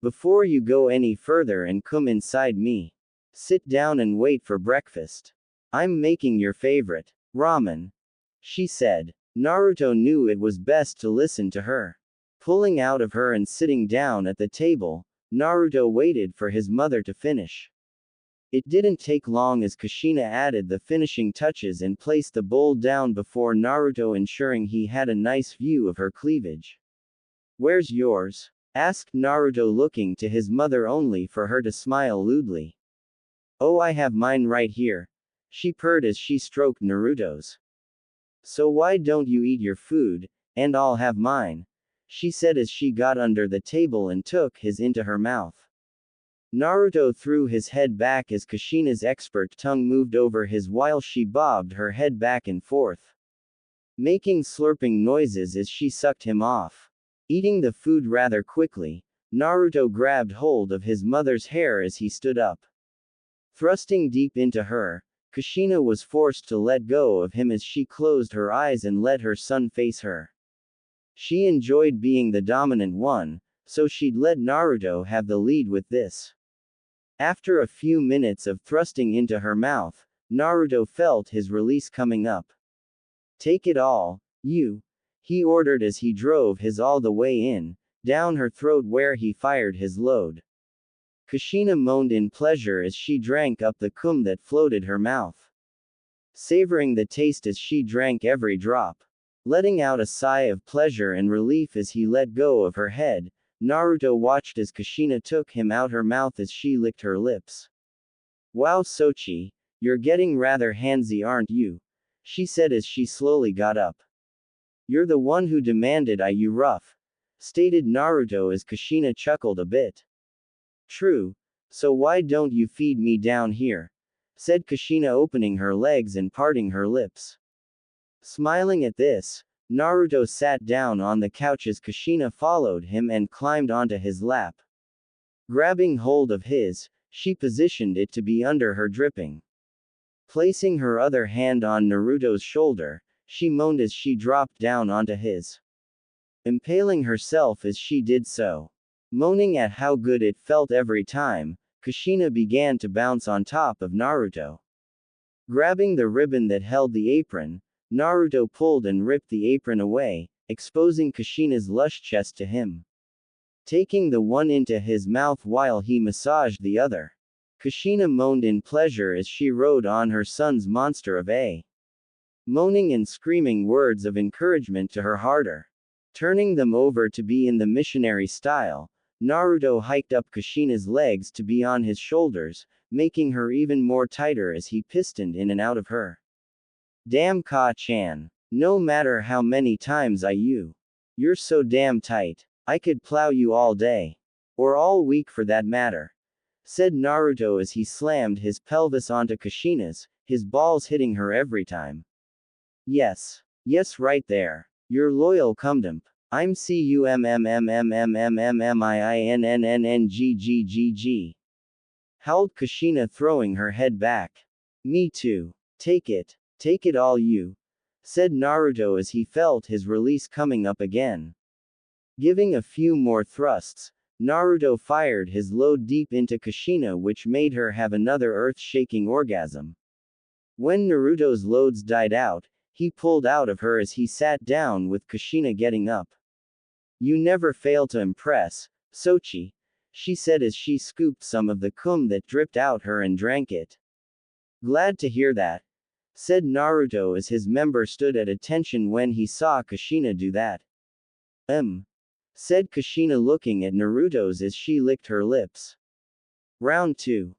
Before you go any further and come inside me, sit down and wait for breakfast. I'm making your favorite ramen, she said. Naruto knew it was best to listen to her. Pulling out of her and sitting down at the table, Naruto waited for his mother to finish. It didn't take long as Kushina added the finishing touches and placed the bowl down before Naruto, ensuring he had a nice view of her cleavage. Where's yours? Asked Naruto, looking to his mother only for her to smile lewdly. Oh, I have mine right here, she purred as she stroked Naruto's. So why don't you eat your food, and I'll have mine, she said as she got under the table and took his into her mouth. Naruto threw his head back as Kushina's expert tongue moved over his while she bobbed her head back and forth, making slurping noises as she sucked him off. Eating the food rather quickly, Naruto grabbed hold of his mother's hair as he stood up. Thrusting deep into her, Kushina was forced to let go of him as she closed her eyes and let her son face her. She enjoyed being the dominant one, so she'd let Naruto have the lead with this. After a few minutes of thrusting into her mouth, Naruto felt his release coming up. Take it all, you, he ordered as he drove his all the way in, down her throat where he fired his load. Kushina moaned in pleasure as she drank up the cum that floated her mouth, savoring the taste as she drank every drop. Letting out a sigh of pleasure and relief as he let go of her head, Naruto watched as Kushina took him out her mouth as she licked her lips. Wow, Sochi, you're getting rather handsy, aren't you? She said as she slowly got up. You're the one who demanded you rough, stated Naruto as Kushina chuckled a bit. True, so why don't you feed me down here? Said Kushina, opening her legs and parting her lips. Smiling at this, Naruto sat down on the couch as Kushina followed him and climbed onto his lap. Grabbing hold of his, she positioned it to be under her, dripping. Placing her other hand on Naruto's shoulder, she moaned as she dropped down onto his, impaling herself as she did so. Moaning at how good it felt every time, Kushina began to bounce on top of Naruto. Grabbing the ribbon that held the apron, Naruto pulled and ripped the apron away, exposing Kushina's lush chest to him. Taking the one into his mouth while he massaged the other, Kushina moaned in pleasure as she rode on her son's monster of a, moaning and screaming words of encouragement to her harder. Turning them over to be in the missionary style, Naruto hiked up Kushina's legs to be on his shoulders, making her even more tighter as he pistoned in and out of her. Damn Ka-chan. No matter how many times you're so damn tight. I could plow you all day. Or all week for that matter, said Naruto as he slammed his pelvis onto Kushina's, his balls hitting her every time. Yes. Yes, right there. You're loyal cumdump. I'm CUMMMMMMMIINNNNGGGG. Howled Kushina, throwing her head back. Me too. Take it. Take it all, you, said Naruto as he felt his release coming up again. Giving a few more thrusts, Naruto fired his load deep into Kushina, which made her have another earth-shaking orgasm. When Naruto's loads died out, he pulled out of her as he sat down with Kushina getting up. You never fail to impress, Sochi, she said as she scooped some of the cum that dripped out her and drank it. Glad to hear that, said Naruto as his member stood at attention when he saw Kushina do that. Said Kushina, looking at Naruto's as she licked her lips. Round 2,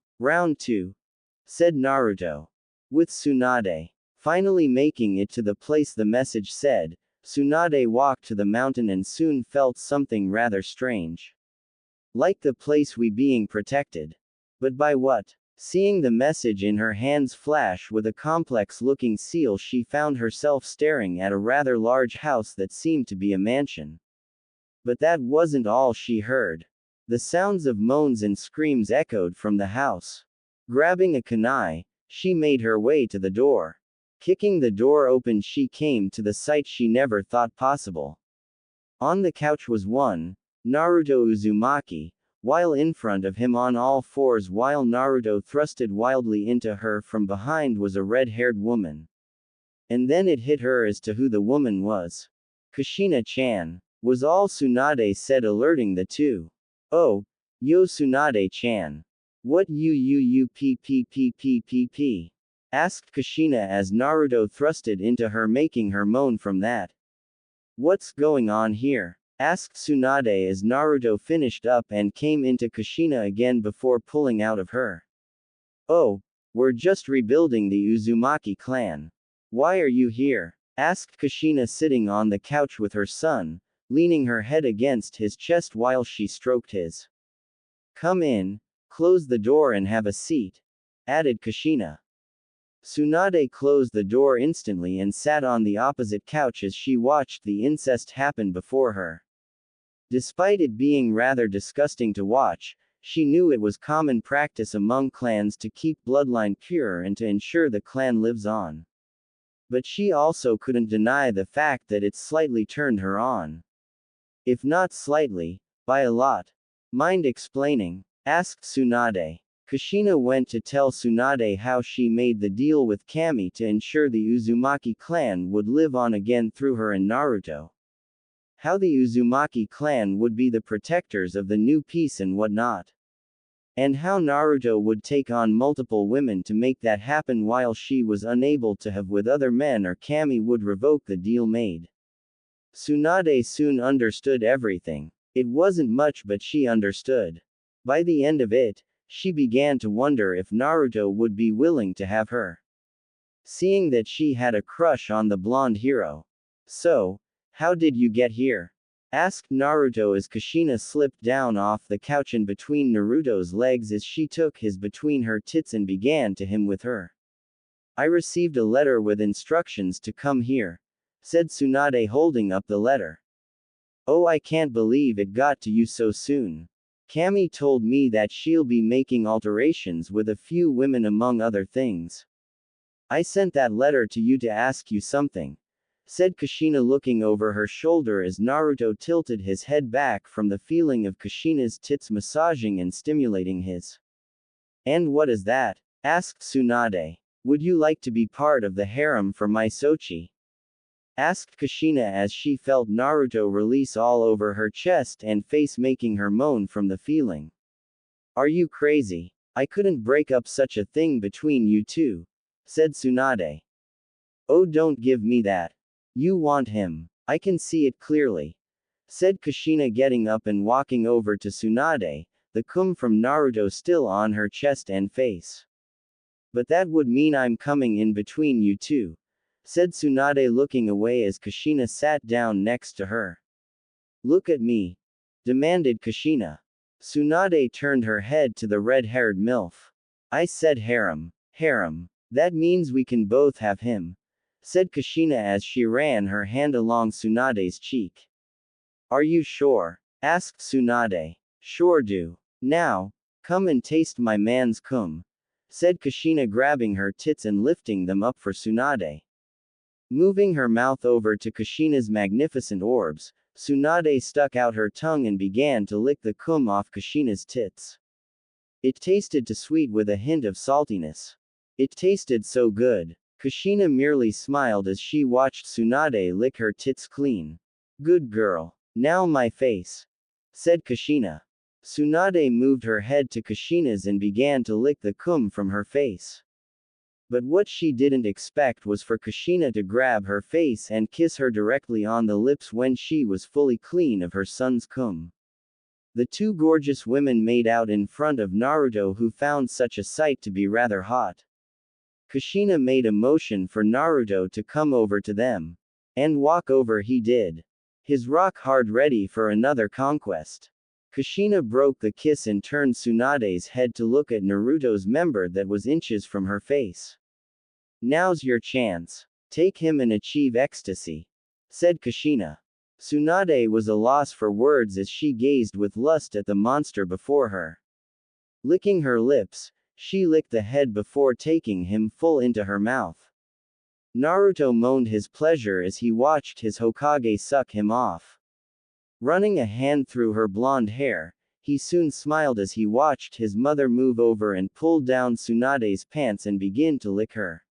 said Naruto. With Tsunade finally making it to the place the message said, Tsunade walked to the mountain and soon felt something rather strange. Like the place we being protected. But by what? Seeing the message in her hands flash with a complex-looking seal, she found herself staring at a rather large house that seemed to be a mansion. But that wasn't all she heard. The sounds of moans and screams echoed from the house. Grabbing a kunai, she made her way to the door. Kicking the door open, she came to the sight she never thought possible. On the couch was one, Naruto Uzumaki, while in front of him on all fours while Naruto thrusted wildly into her from behind was a red-haired woman. And then it hit her as to who the woman was. Kushina-chan, was all Tsunade said, alerting the two. Oh, yo Tsunade-chan. What you p, asked Kushina as Naruto thrusted into her, making her moan from that. What's going on here? Asked Tsunade as Naruto finished up and came into Kushina again before pulling out of her. Oh, we're just rebuilding the Uzumaki clan. Why are you here? Asked Kushina sitting on the couch with her son, leaning her head against his chest while she stroked his. Come in, close the door and have a seat, added Kushina. Tsunade closed the door instantly and sat on the opposite couch as she watched the incest happen before her. Despite it being rather disgusting to watch, she knew it was common practice among clans to keep bloodline pure and to ensure the clan lives on. But she also couldn't deny the fact that it slightly turned her on. If not slightly, by a lot. Mind explaining? Asked Tsunade. Kushina went to tell Tsunade how she made the deal with Kami to ensure the Uzumaki clan would live on again through her and Naruto. How the Uzumaki clan would be the protectors of the new peace and whatnot. And how Naruto would take on multiple women to make that happen while she was unable to have with other men, or Kami would revoke the deal made. Tsunade soon understood everything. It wasn't much, but she understood. By the end of it, she began to wonder if Naruto would be willing to have her. Seeing that she had a crush on the blonde hero. So, how did you get here? Asked Naruto as Kushina slipped down off the couch in between Naruto's legs as she took his between her tits and began to him with her. I received a letter with instructions to come here, said Tsunade holding up the letter. Oh, I can't believe it got to you so soon. Kami told me that she'll be making alterations with a few women among other things. I sent that letter to you to ask you something, said Kushina looking over her shoulder as Naruto tilted his head back from the feeling of Kushina's tits massaging and stimulating his. And what is that? Asked Tsunade. Would you like to be part of the harem for my Sochi? Asked Kushina as she felt Naruto release all over her chest and face, making her moan from the feeling. Are you crazy? I couldn't break up such a thing between you two, said Tsunade. Oh, don't give me that. You want him. I can see it clearly, said Kushina getting up and walking over to Tsunade, the cum from Naruto still on her chest and face. But that would mean I'm coming in between you two, said Tsunade looking away as Kushina sat down next to her. Look at me, demanded Kushina. Tsunade turned her head to the red-haired MILF. I said harem. Harem. That means we can both have him, said Kushina as she ran her hand along Tsunade's cheek. Are you sure? Asked Tsunade. Sure do. Now, come and taste my man's cum, said Kushina grabbing her tits and lifting them up for Tsunade. Moving her mouth over to Kushina's magnificent orbs, Tsunade stuck out her tongue and began to lick the cum off Kushina's tits. It tasted too sweet with a hint of saltiness. It tasted so good. Kushina merely smiled as she watched Tsunade lick her tits clean. Good girl. Now my face, said Kushina. Tsunade moved her head to Kushina's and began to lick the cum from her face. But what she didn't expect was for Kushina to grab her face and kiss her directly on the lips when she was fully clean of her son's cum. The two gorgeous women made out in front of Naruto, who found such a sight to be rather hot. Kushina made a motion for Naruto to come over to them. And walk over he did. His rock hard ready for another conquest. Kushina broke the kiss and turned Tsunade's head to look at Naruto's member that was inches from her face. Now's your chance. Take him and achieve ecstasy, said Kushina. Tsunade was a loss for words as she gazed with lust at the monster before her. Licking her lips, she licked the head before taking him full into her mouth. Naruto moaned his pleasure as he watched his Hokage suck him off. Running a hand through her blonde hair, he soon smiled as he watched his mother move over and pull down Tsunade's pants and begin to lick her.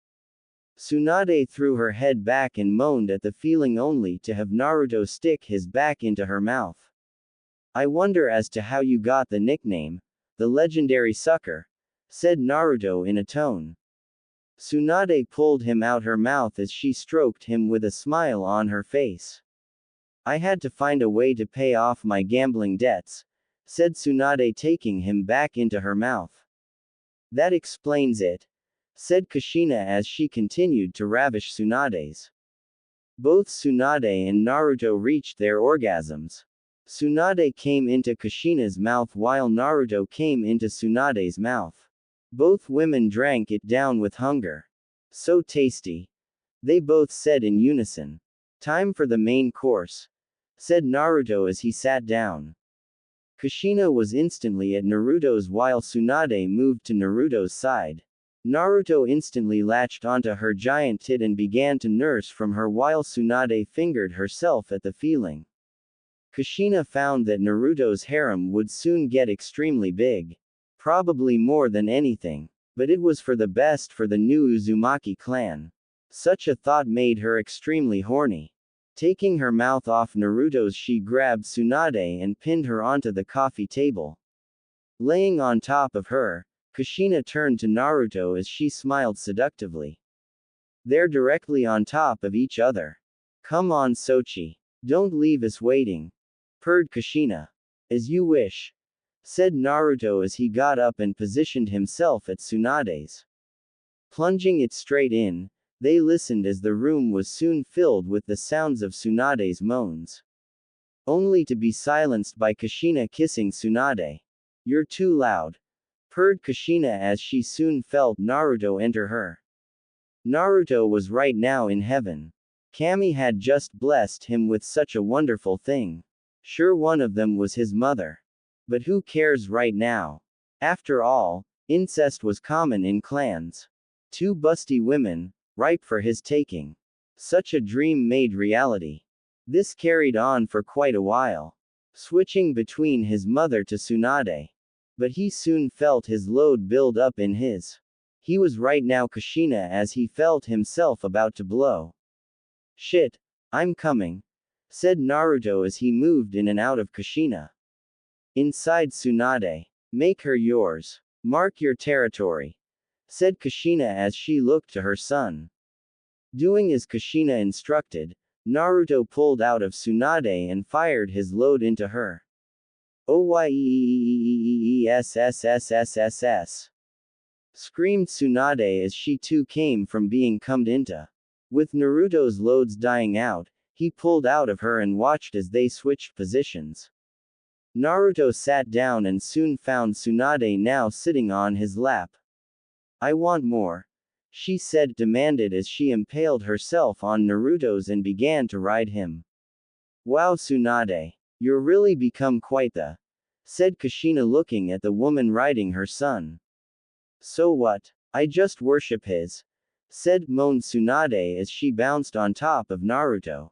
Tsunade threw her head back and moaned at the feeling only to have Naruto stick his back into her mouth. I wonder as to how you got the nickname, the legendary sucker, said Naruto in a tone. Tsunade pulled him out her mouth as she stroked him with a smile on her face. I had to find a way to pay off my gambling debts, said Tsunade taking him back into her mouth. That explains it, said Kushina as she continued to ravish Tsunade's. Both Tsunade and Naruto reached their orgasms. Tsunade came into Kushina's mouth while Naruto came into Tsunade's mouth. Both women drank it down with hunger. So tasty, they both said in unison. Time for the main course, said Naruto as he sat down. Kushina was instantly at Naruto's while Tsunade moved to Naruto's side. Naruto instantly latched onto her giant tit and began to nurse from her while Tsunade fingered herself at the feeling. Kushina found that Naruto's harem would soon get extremely big. Probably more than anything. But it was for the best for the new Uzumaki clan. Such a thought made her extremely horny. Taking her mouth off Naruto's, she grabbed Tsunade and pinned her onto the coffee table. Laying on top of her, Kushina turned to Naruto as she smiled seductively. They're directly on top of each other. Come on, Sochi. Don't leave us waiting, purred Kushina. As you wish, said Naruto as he got up and positioned himself at Tsunade's. Plunging it straight in, they listened as the room was soon filled with the sounds of Tsunade's moans. Only to be silenced by Kushina kissing Tsunade. You're too loud, purred Kushina as she soon felt Naruto enter her. Naruto was right now in heaven. Kami had just blessed him with such a wonderful thing. Sure, one of them was his mother. But who cares right now? After all, incest was common in clans. Two busty women, ripe for his taking. Such a dream made reality. This carried on for quite a while, switching between his mother to Tsunade. But he soon felt his load build up in his. He was right now Kushina as he felt himself about to blow. Shit, I'm coming, said Naruto as he moved in and out of Kushina. Inside Tsunade. Make her yours. Mark your territory, said Kushina as she looked to her son. Doing as Kushina instructed, Naruto pulled out of Tsunade and fired his load into her. Oyeesssssss. Screamed Tsunade as she too came from being cummed into. With Naruto's loads dying out, he pulled out of her and watched as they switched positions. Naruto sat down and soon found Tsunade now sitting on his lap. I want more, she said, demanded as she impaled herself on Naruto's and began to ride him. Wow, Tsunade, you're really become quite the, said Kushina looking at the woman riding her son. So what? I just worship his, moaned Tsunade as she bounced on top of Naruto.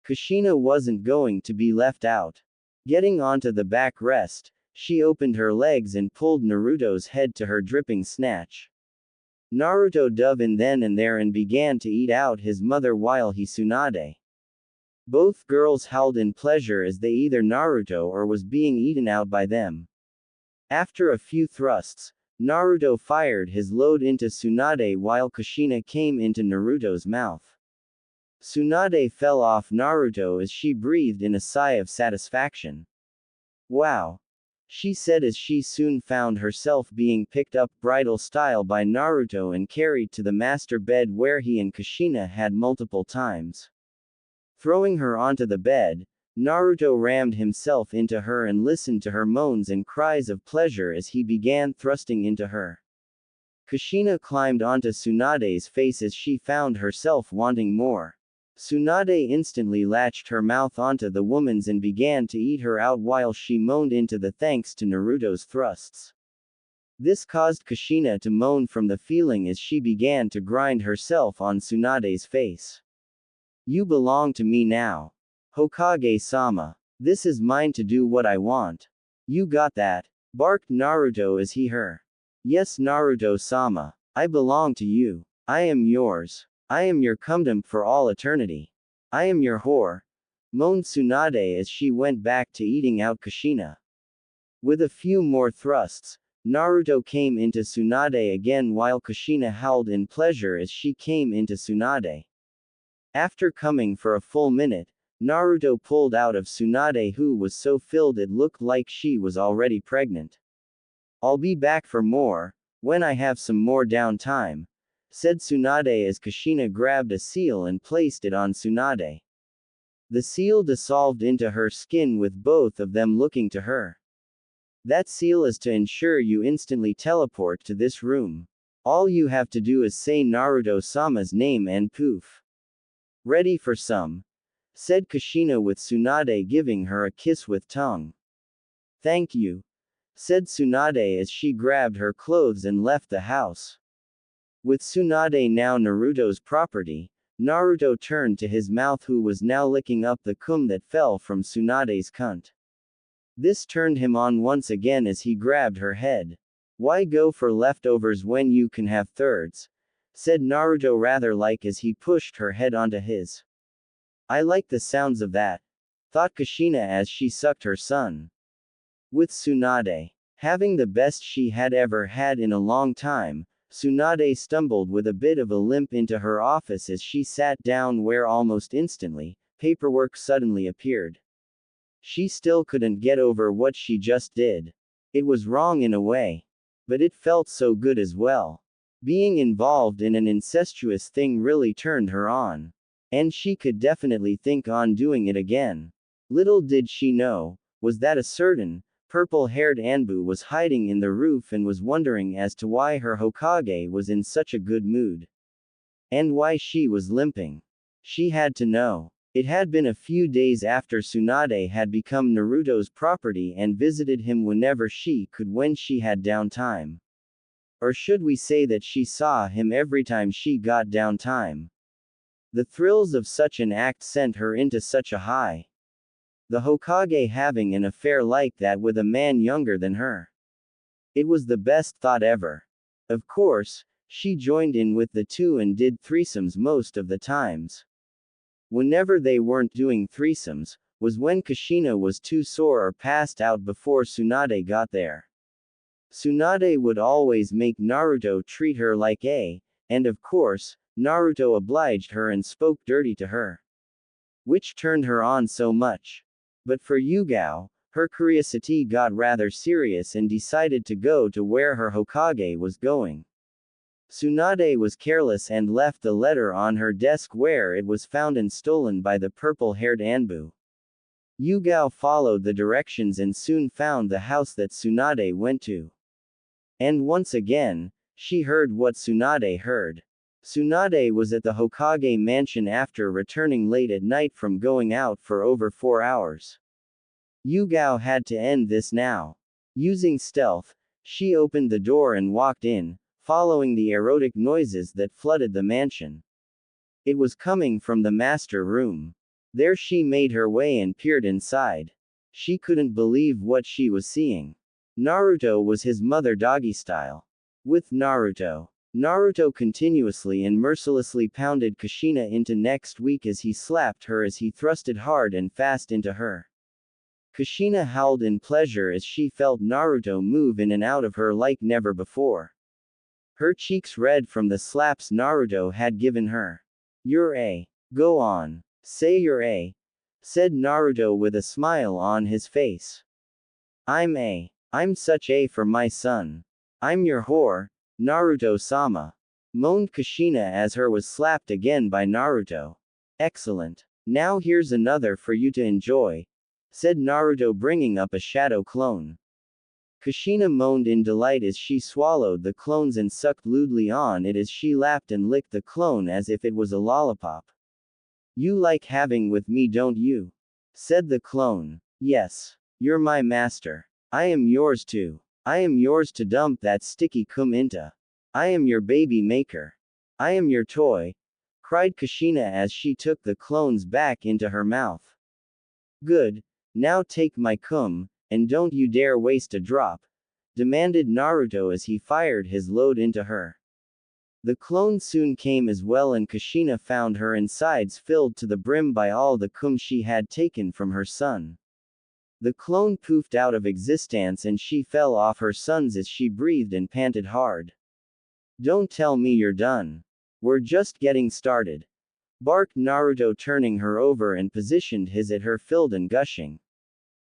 Kushina wasn't going to be left out. Getting onto the backrest, she opened her legs and pulled Naruto's head to her dripping snatch. Naruto dove in then and there and began to eat out his mother while he Tsunade. Both girls howled in pleasure as they either Naruto or was being eaten out by them. After a few thrusts, Naruto fired his load into Tsunade while Kushina came into Naruto's mouth. Tsunade fell off Naruto as she breathed in a sigh of satisfaction. Wow, she said as she soon found herself being picked up bridal style by Naruto and carried to the master bed where he and Kushina had multiple times. Throwing her onto the bed, Naruto rammed himself into her and listened to her moans and cries of pleasure as he began thrusting into her. Kushina climbed onto Tsunade's face as she found herself wanting more. Tsunade instantly latched her mouth onto the woman's and began to eat her out while she moaned into the thanks to Naruto's thrusts. This caused Kushina to moan from the feeling as she began to grind herself on Tsunade's face. You belong to me now. Hokage-sama. This is mine to do what I want. You got that? Barked Naruto as he her. Yes, Naruto-sama. I belong to you. I am yours. I am your kingdom for all eternity. I am your whore. Moaned Tsunade as she went back to eating out Kushina. With a few more thrusts, Naruto came into Tsunade again while Kushina howled in pleasure as she came into Tsunade. After coming for a full minute, Naruto pulled out of Tsunade, who was so filled it looked like she was already pregnant. I'll be back for more, when I have some more downtime, said Tsunade as Kushina grabbed a seal and placed it on Tsunade. The seal dissolved into her skin with both of them looking to her. That seal is to ensure you instantly teleport to this room. All you have to do is say Naruto-sama's name and poof. Ready for some? Said Kushina with Tsunade giving her a kiss with tongue. Thank you, said Tsunade as she grabbed her clothes and left the house. With Tsunade now Naruto's property, Naruto turned to his mouth, who was now licking up the cum that fell from Tsunade's cunt. This turned him on once again as he grabbed her head. Why go for leftovers when you can have thirds? Said Naruto rather like as he pushed her head onto his. I like the sounds of that, thought Kushina as she sucked her son. With Tsunade having the best she had ever had in a long time, Tsunade stumbled with a bit of a limp into her office as she sat down, where almost instantly, paperwork suddenly appeared. She still couldn't get over what she just did. It was wrong in a way, but it felt so good as well. Being involved in an incestuous thing really turned her on. And she could definitely think on doing it again. Little did she know, was that a certain, purple-haired Anbu was hiding in the roof and was wondering as to why her Hokage was in such a good mood. And why she was limping. She had to know. It had been a few days after Tsunade had become Naruto's property and visited him whenever she could when she had downtime. Or should we say that she saw him every time she got downtime? The thrills of such an act sent her into such a high. The Hokage having an affair like that with a man younger than her. It was the best thought ever. Of course, she joined in with the two and did threesomes most of the times. Whenever they weren't doing threesomes, was when Kushina was too sore or passed out before Tsunade got there. Tsunade would always make Naruto treat her like a, and of course, Naruto obliged her and spoke dirty to her. Which turned her on so much. But for Yugao, her curiosity got rather serious and decided to go to where her Hokage was going. Tsunade was careless and left the letter on her desk where it was found and stolen by the purple-haired Anbu. Yugao followed the directions and soon found the house that Tsunade went to. And once again, she heard what Tsunade heard. Tsunade was at the Hokage mansion after returning late at night from going out for over 4 hours. Yugao had to end this now. Using stealth, she opened the door and walked in, following the erotic noises that flooded the mansion. It was coming from the master room. There she made her way and peered inside. She couldn't believe what she was seeing. Naruto was his mother doggy style. With Naruto continuously and mercilessly pounded Kushina into next week as he slapped her as he thrusted hard and fast into her. Kushina howled in pleasure as she felt Naruto move in and out of her like never before. Her cheeks red from the slaps Naruto had given her. You're a. Go on. Say you're a. Said Naruto with a smile on his face. I'm such a for my son. I'm your whore, Naruto-sama. Moaned Kushina as her was slapped again by Naruto. Excellent. Now here's another for you to enjoy, said Naruto, bringing up a shadow clone. Kushina moaned in delight as she swallowed the clones and sucked lewdly on it as she lapped and licked the clone as if it was a lollipop. You like having with me, don't you? Said the clone. Yes. You're my master. I am yours too. I am yours to dump that sticky cum into. I am your baby maker. I am your toy, cried Kushina as she took the clones back into her mouth. Good. Now take my cum, and don't you dare waste a drop, demanded Naruto as he fired his load into her. The clone soon came as well, and Kushina found her insides filled to the brim by all the cum she had taken from her son. The clone poofed out of existence and she fell off her sons as she breathed and panted hard. Don't tell me you're done. We're just getting started, barked Naruto, turning her over and positioned his at her, filled and gushing.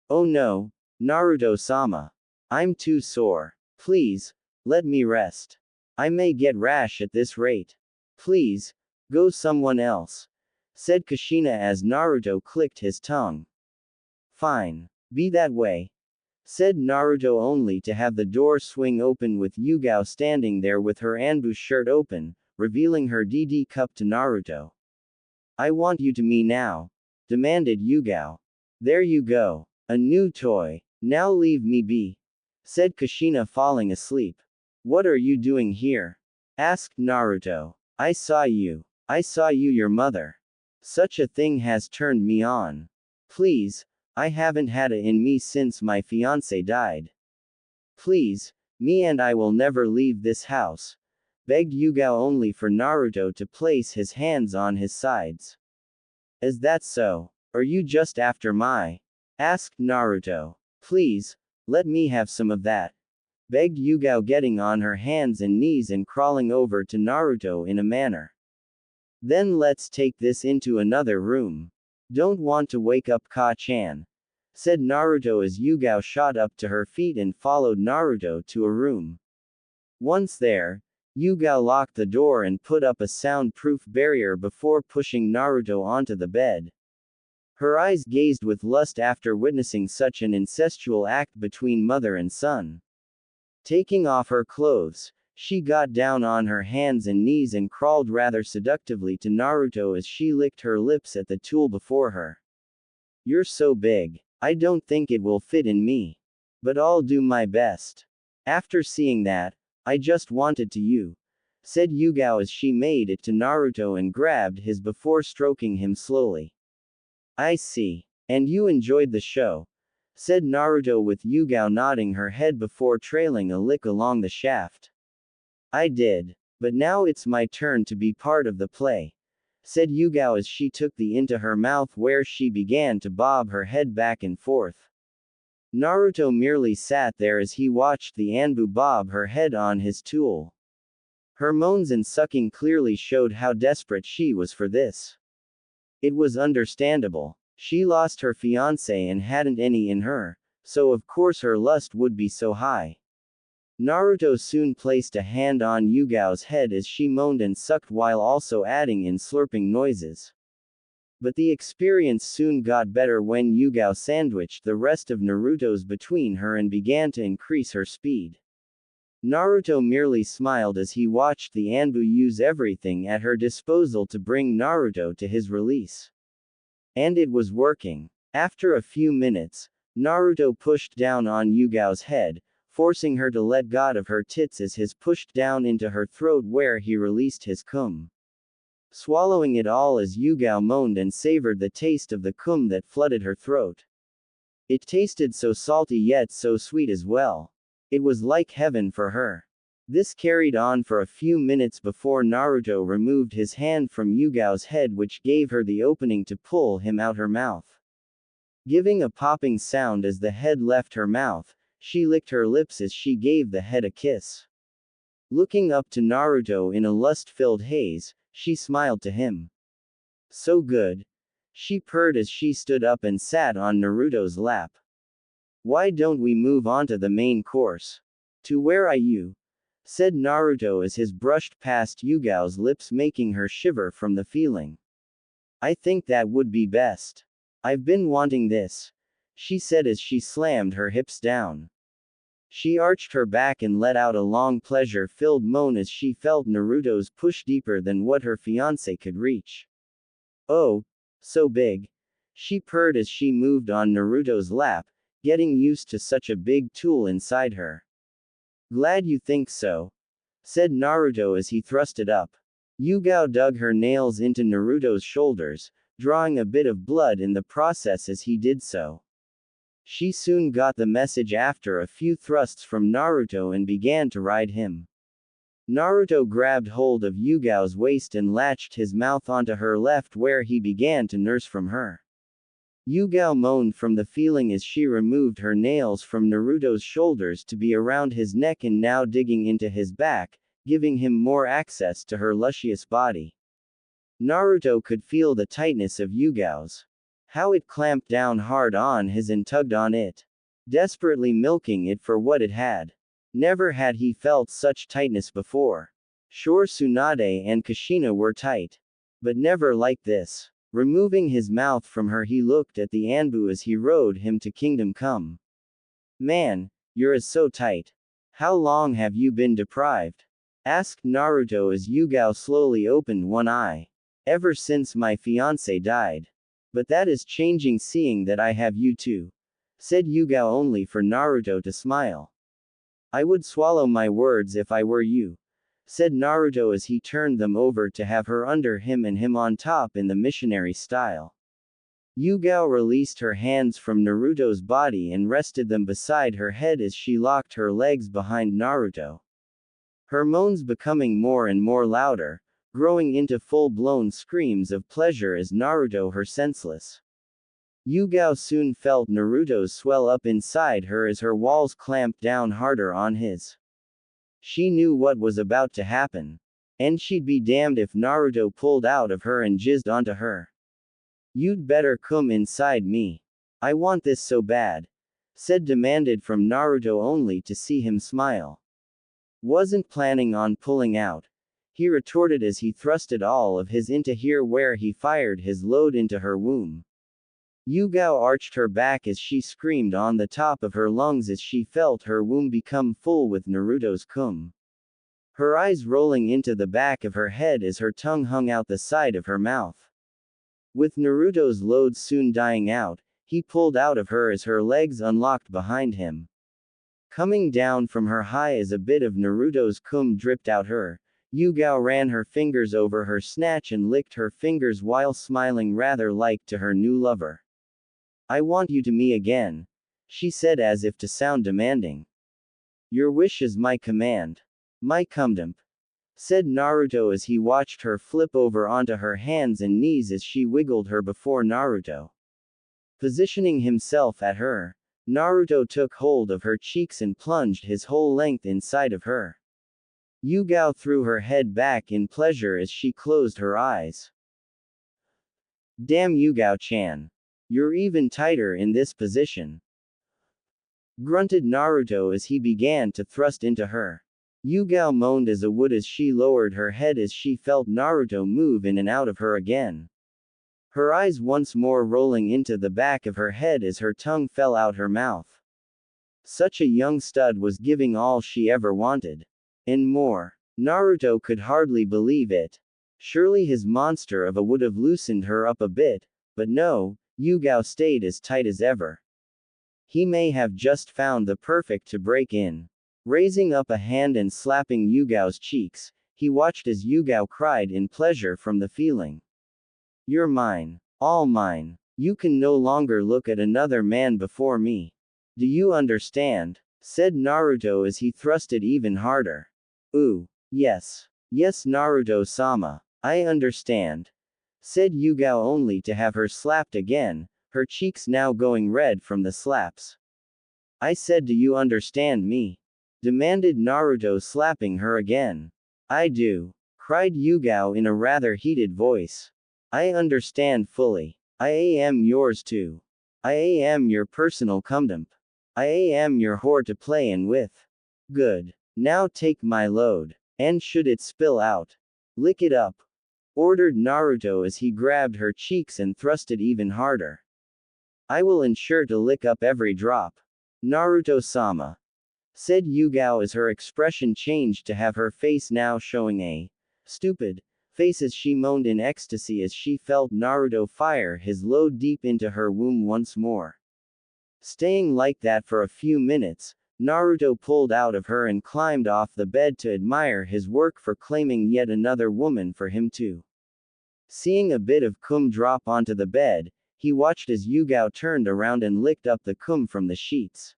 Oh no, Naruto-sama. I'm too sore. Please, let me rest. I may get rash at this rate. Please, go someone else, said Kushina as Naruto clicked his tongue. Fine. Be that way, said Naruto, only to have the door swing open with Yugao standing there with her Anbu shirt open, revealing her DD cup to Naruto. I want you to me now, demanded Yugao. There you go. A new toy. Now leave me be, said Kushina, falling asleep. What are you doing here? Asked Naruto. I saw you, your mother. Such a thing has turned me on. Please, I haven't had it in me since my fiancé died. Please, me and I will never leave this house, begged Yugao, only for Naruto to place his hands on his sides. Is that so? Are you just after my? Asked Naruto. Please, let me have some of that, begged Yugao, getting on her hands and knees and crawling over to Naruto in a manner. Then let's take this into another room. Don't want to wake up Ka-chan, said Naruto as Yugao shot up to her feet and followed Naruto to a room. Once there, Yugao locked the door and put up a soundproof barrier before pushing Naruto onto the bed. Her eyes gazed with lust after witnessing such an incestual act between mother and son. Taking off her clothes, she got down on her hands and knees and crawled rather seductively to Naruto as she licked her lips at the tool before her. You're so big. I don't think it will fit in me. But I'll do my best. After seeing that, I just wanted to you, said Yugao as she made it to Naruto and grabbed his before stroking him slowly. I see. And you enjoyed the show, said Naruto with Yugao nodding her head before trailing a lick along the shaft. I did. But now it's my turn to be part of the play, said Yugao as she took the into her mouth, where she began to bob her head back and forth. Naruto merely sat there as he watched the Anbu bob her head on his tool. Her moans and sucking clearly showed how desperate she was for this. It was understandable. She lost her fiancé and hadn't any in her, so of course her lust would be so high. Naruto soon placed a hand on Yugao's head as she moaned and sucked while also adding in slurping noises. But the experience soon got better when Yugao sandwiched the rest of Naruto's between her and began to increase her speed. Naruto merely smiled as he watched the Anbu use everything at her disposal to bring Naruto to his release. And it was working. After a few minutes, Naruto pushed down on Yugao's head, forcing her to let go of her tits as his pushed down into her throat, where he released his cum. Swallowing it all as Yugao moaned and savored the taste of the cum that flooded her throat. It tasted so salty yet so sweet as well. It was like heaven for her. This carried on for a few minutes before Naruto removed his hand from Yugao's head, which gave her the opening to pull him out her mouth. Giving a popping sound as the head left her mouth, she licked her lips as she gave the head a kiss. Looking up to Naruto in a lust-filled haze, she smiled to him. So good. She purred as she stood up and sat on Naruto's lap. Why don't we move on to the main course? To where are you? Said Naruto as his brushed past Yugao's lips, making her shiver from the feeling. I think that would be best. I've been wanting this, she said as she slammed her hips down. She arched her back and let out a long pleasure-filled moan as she felt Naruto's push deeper than what her fiancé could reach. Oh, so big. She purred as she moved on Naruto's lap, getting used to such a big tool inside her. Glad you think so, said Naruto as he thrusted up. Yugao dug her nails into Naruto's shoulders, drawing a bit of blood in the process as he did so. She soon got the message after a few thrusts from Naruto and began to ride him. Naruto grabbed hold of Yugao's waist and latched his mouth onto her left where he began to nurse from her. Yugao moaned from the feeling as she removed her nails from Naruto's shoulders to be around his neck and now digging into his back, giving him more access to her luscious body. Naruto could feel the tightness of Yugao's. How it clamped down hard on his and tugged on it, desperately milking it for what it had. Never had he felt such tightness before. Sure, Tsunade and Kushina were tight, but never like this. Removing his mouth from her, he looked at the Anbu as he rode him to Kingdom Come. Man, you're so tight. How long have you been deprived? Asked Naruto as Yugao slowly opened one eye. Ever since my fiancé died. But that is changing seeing that I have you too, said Yugao only for Naruto to smile. I would swallow my words if I were you, said Naruto as he turned them over to have her under him and him on top in the missionary style. Yugao released her hands from Naruto's body and rested them beside her head as she locked her legs behind Naruto. Her moans becoming more and more louder, growing into full-blown screams of pleasure as Naruto her senseless. Yugao soon felt Naruto's swell up inside her as her walls clamped down harder on his. She knew what was about to happen. And she'd be damned if Naruto pulled out of her and jizzed onto her. You'd better come inside me. I want this so bad, said demanded from Naruto only to see him smile. Wasn't planning on pulling out, he retorted as he thrusted all of his into here where he fired his load into her womb. Yugao arched her back as she screamed on the top of her lungs as she felt her womb become full with Naruto's cum. Her eyes rolling into the back of her head as her tongue hung out the side of her mouth. With Naruto's load soon dying out, he pulled out of her as her legs unlocked behind him. Coming down from her high as a bit of Naruto's cum dripped out her, Yugao ran her fingers over her snatch and licked her fingers while smiling rather like to her new lover. I want you to me again, she said as if to sound demanding. Your wish is my command. My cumdump, said Naruto as he watched her flip over onto her hands and knees as she wiggled her before Naruto. Positioning himself at her, Naruto took hold of her cheeks and plunged his whole length inside of her. Yugao threw her head back in pleasure as she closed her eyes. Damn Yugao-chan. You're even tighter in this position, grunted Naruto as he began to thrust into her. Yugao moaned as a wood as she lowered her head as she felt Naruto move in and out of her again. Her eyes once more rolling into the back of her head as her tongue fell out her mouth. Such a young stud was giving all she ever wanted. And more. Naruto could hardly believe it. Surely his monster of a would have loosened her up a bit, but no, Yugao stayed as tight as ever. He may have just found the perfect to break in. Raising up a hand and slapping Yugao's cheeks, he watched as Yugao cried in pleasure from the feeling. You're mine. All mine. You can no longer look at another man before me. Do you understand? Said Naruto as he thrusted even harder. Ooh. Yes. Yes, Naruto-sama. I understand. Said Yugao only to have her slapped again, her cheeks now going red from the slaps. I said, do you understand me? Demanded Naruto, slapping her again. I do. Cried Yugao in a rather heated voice. I understand fully. I am yours too. I am your personal cumdump. I am your whore to play in with. Good. Now take my load. And should it spill out, lick it up. ordered Naruto as he grabbed her cheeks and thrusted even harder. I will ensure to lick up every drop. Naruto-sama, said Yugao as her expression changed to have her face now showing a stupid face as she moaned in ecstasy as she felt Naruto fire his load deep into her womb once more. Staying like that for a few minutes, Naruto pulled out of her and climbed off the bed to admire his work for claiming yet another woman for him too. Seeing a bit of cum drop onto the bed, he watched as Yugao turned around and licked up the cum from the sheets.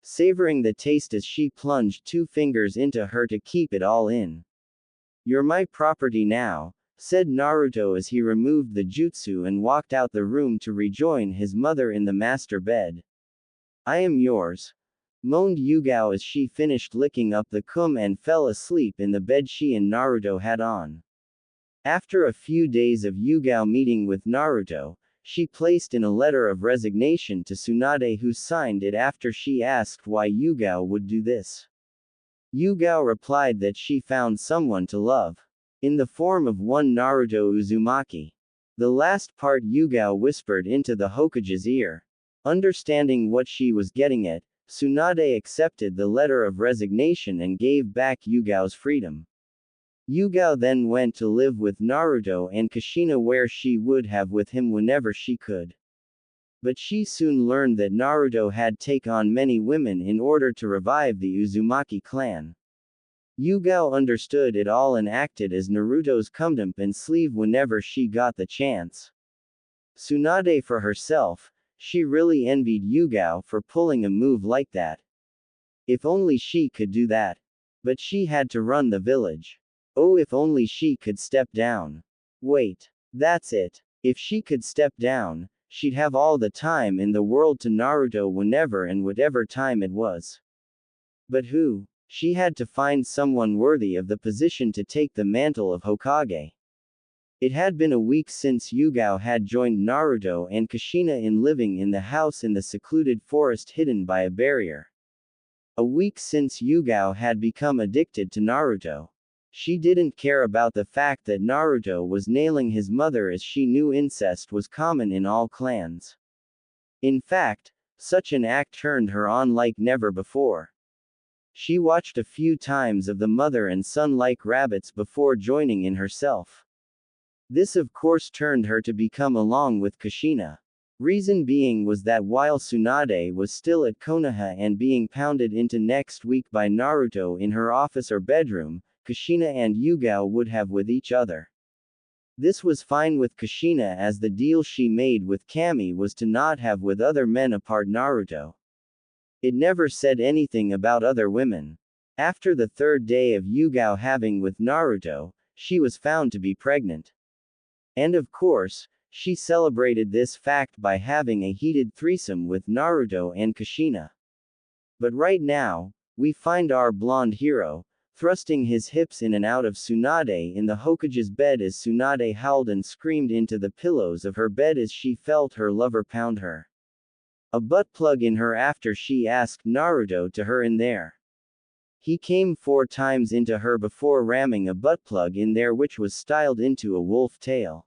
Savoring the taste as she plunged 2 fingers into her to keep it all in. You're my property now, said Naruto as he removed the jutsu and walked out the room to rejoin his mother in the master bed. I am yours, moaned Yugao as she finished licking up the cum and fell asleep in the bed she and Naruto had on. After a few days of Yugao meeting with Naruto, she placed in a letter of resignation to Tsunade who signed it after she asked why Yugao would do this. Yugao replied that she found someone to love. In the form of one Naruto Uzumaki. The last part Yugao whispered into the Hokage's ear. Understanding what she was getting at, Tsunade accepted the letter of resignation and gave back Yugao's freedom. Yugao then went to live with Naruto and Kushina where she would have with him whenever she could. But she soon learned that Naruto had taken on many women in order to revive the Uzumaki clan. Yugao understood it all and acted as Naruto's confidant and sleeve whenever she got the chance. Tsunade for herself, she really envied Yugao for pulling a move like that. If only she could do that. But she had to run the village. Oh, if only she could step down. Wait. That's it. If she could step down, she'd have all the time in the world to Naruto whenever and whatever time it was. But who? She had to find someone worthy of the position to take the mantle of Hokage. It had been a week since Yugao had joined Naruto and Kushina in living in the house in the secluded forest hidden by a barrier. A week since Yugao had become addicted to Naruto. She didn't care about the fact that Naruto was nailing his mother as she knew incest was common in all clans. In fact, such an act turned her on like never before. She watched a few times of the mother and son like rabbits before joining in herself. This of course turned her to become along with Kushina. Reason being was that while Tsunade was still at Konoha and being pounded into next week by Naruto in her office or bedroom, Kushina and Yugao would have with each other. This was fine with Kushina as the deal she made with Kami was to not have with other men apart Naruto. It never said anything about other women. After the 3rd day of Yugao having with Naruto, she was found to be pregnant. And of course, she celebrated this fact by having a heated threesome with Naruto and Kushina. But right now, we find our blonde hero, thrusting his hips in and out of Tsunade in the Hokage's bed as Tsunade howled and screamed into the pillows of her bed as she felt her lover pound her. A butt plug in her after she asked Naruto to her in there. He came 4 times into her before ramming a butt plug in there which was styled into a wolf tail.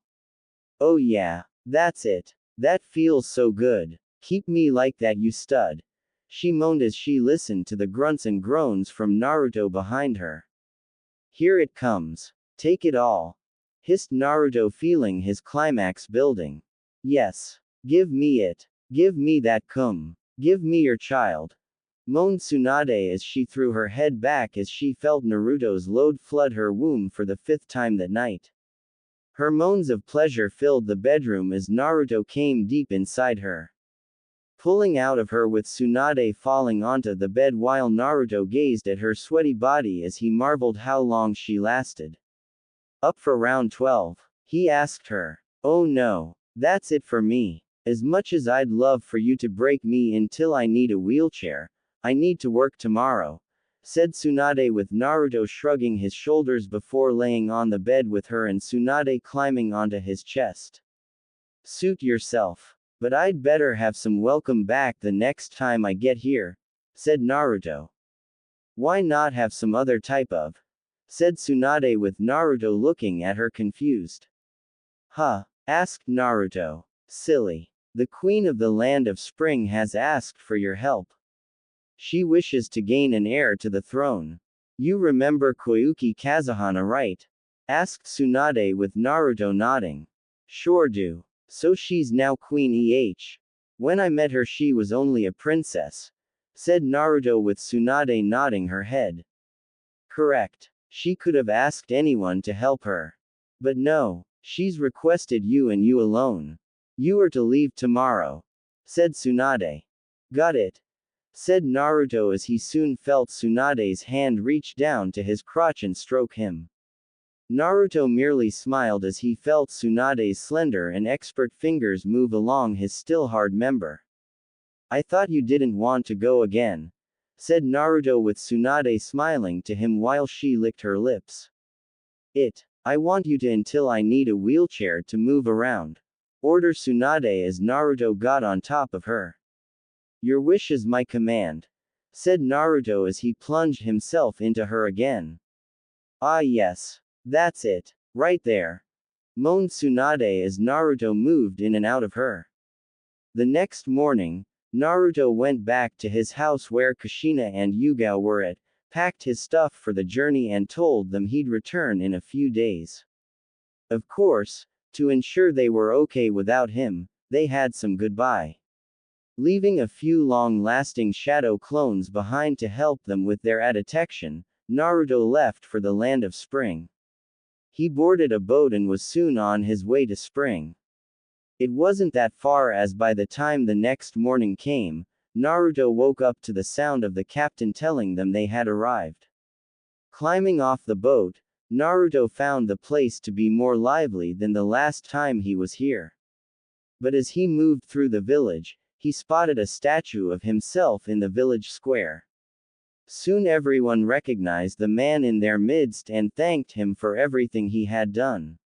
Oh yeah, that's it. That feels so good. Keep me like that you stud. She moaned as she listened to the grunts and groans from Naruto behind her. Here it comes. Take it all. Hissed Naruto feeling his climax building. Yes. Give me it. Give me that cum. Give me your child. Moaned Tsunade as she threw her head back as she felt Naruto's load flood her womb for the 5th time that night. Her moans of pleasure filled the bedroom as Naruto came deep inside her. Pulling out of her with Tsunade falling onto the bed while Naruto gazed at her sweaty body as he marveled how long she lasted. Up for round 12. He asked her. Oh no. That's it for me. As much as I'd love for you to break me until I need a wheelchair, I need to work tomorrow, said Tsunade with Naruto shrugging his shoulders before laying on the bed with her and Tsunade climbing onto his chest. Suit yourself. But I'd better have some welcome back the next time I get here, said Naruto. Why not have some other type of said Tsunade with Naruto looking at her confused. Huh? Asked Naruto. Silly. The queen of the land of spring has asked for your help. She wishes to gain an heir to the throne. You remember Koyuki Kazuhana, right? Asked Tsunade with Naruto nodding. Sure do. So she's now Queen When I met her she was only a princess, said Naruto with Tsunade nodding her head. Correct. She could have asked anyone to help her. But no, she's requested you and you alone. You are to leave tomorrow, said Tsunade. Got it, said Naruto as he soon felt Tsunade's hand reach down to his crotch and stroke him. Naruto merely smiled as he felt Tsunade's slender and expert fingers move along his still hard member. I thought you didn't want to go again, said Naruto with Tsunade smiling to him while she licked her lips. I want you to until I need a wheelchair to move around, ordered Tsunade as Naruto got on top of her. Your wish is my command, said Naruto as he plunged himself into her again. Ah yes. That's it. Right there, moaned Tsunade as Naruto moved in and out of her. The next morning, Naruto went back to his house where Kushina and Yugao were at, packed his stuff for the journey and told them he'd return in a few days. Of course, to ensure they were okay without him, they had some goodbye. Leaving a few long-lasting shadow clones behind to help them with their addetection, Naruto left for the land of spring. He boarded a boat and was soon on his way to spring. It wasn't that far as by the time the next morning came, Naruto woke up to the sound of the captain telling them they had arrived. Climbing off the boat, Naruto found the place to be more lively than the last time he was here. But as he moved through the village, he spotted a statue of himself in the village square. Soon everyone recognized the man in their midst and thanked him for everything he had done.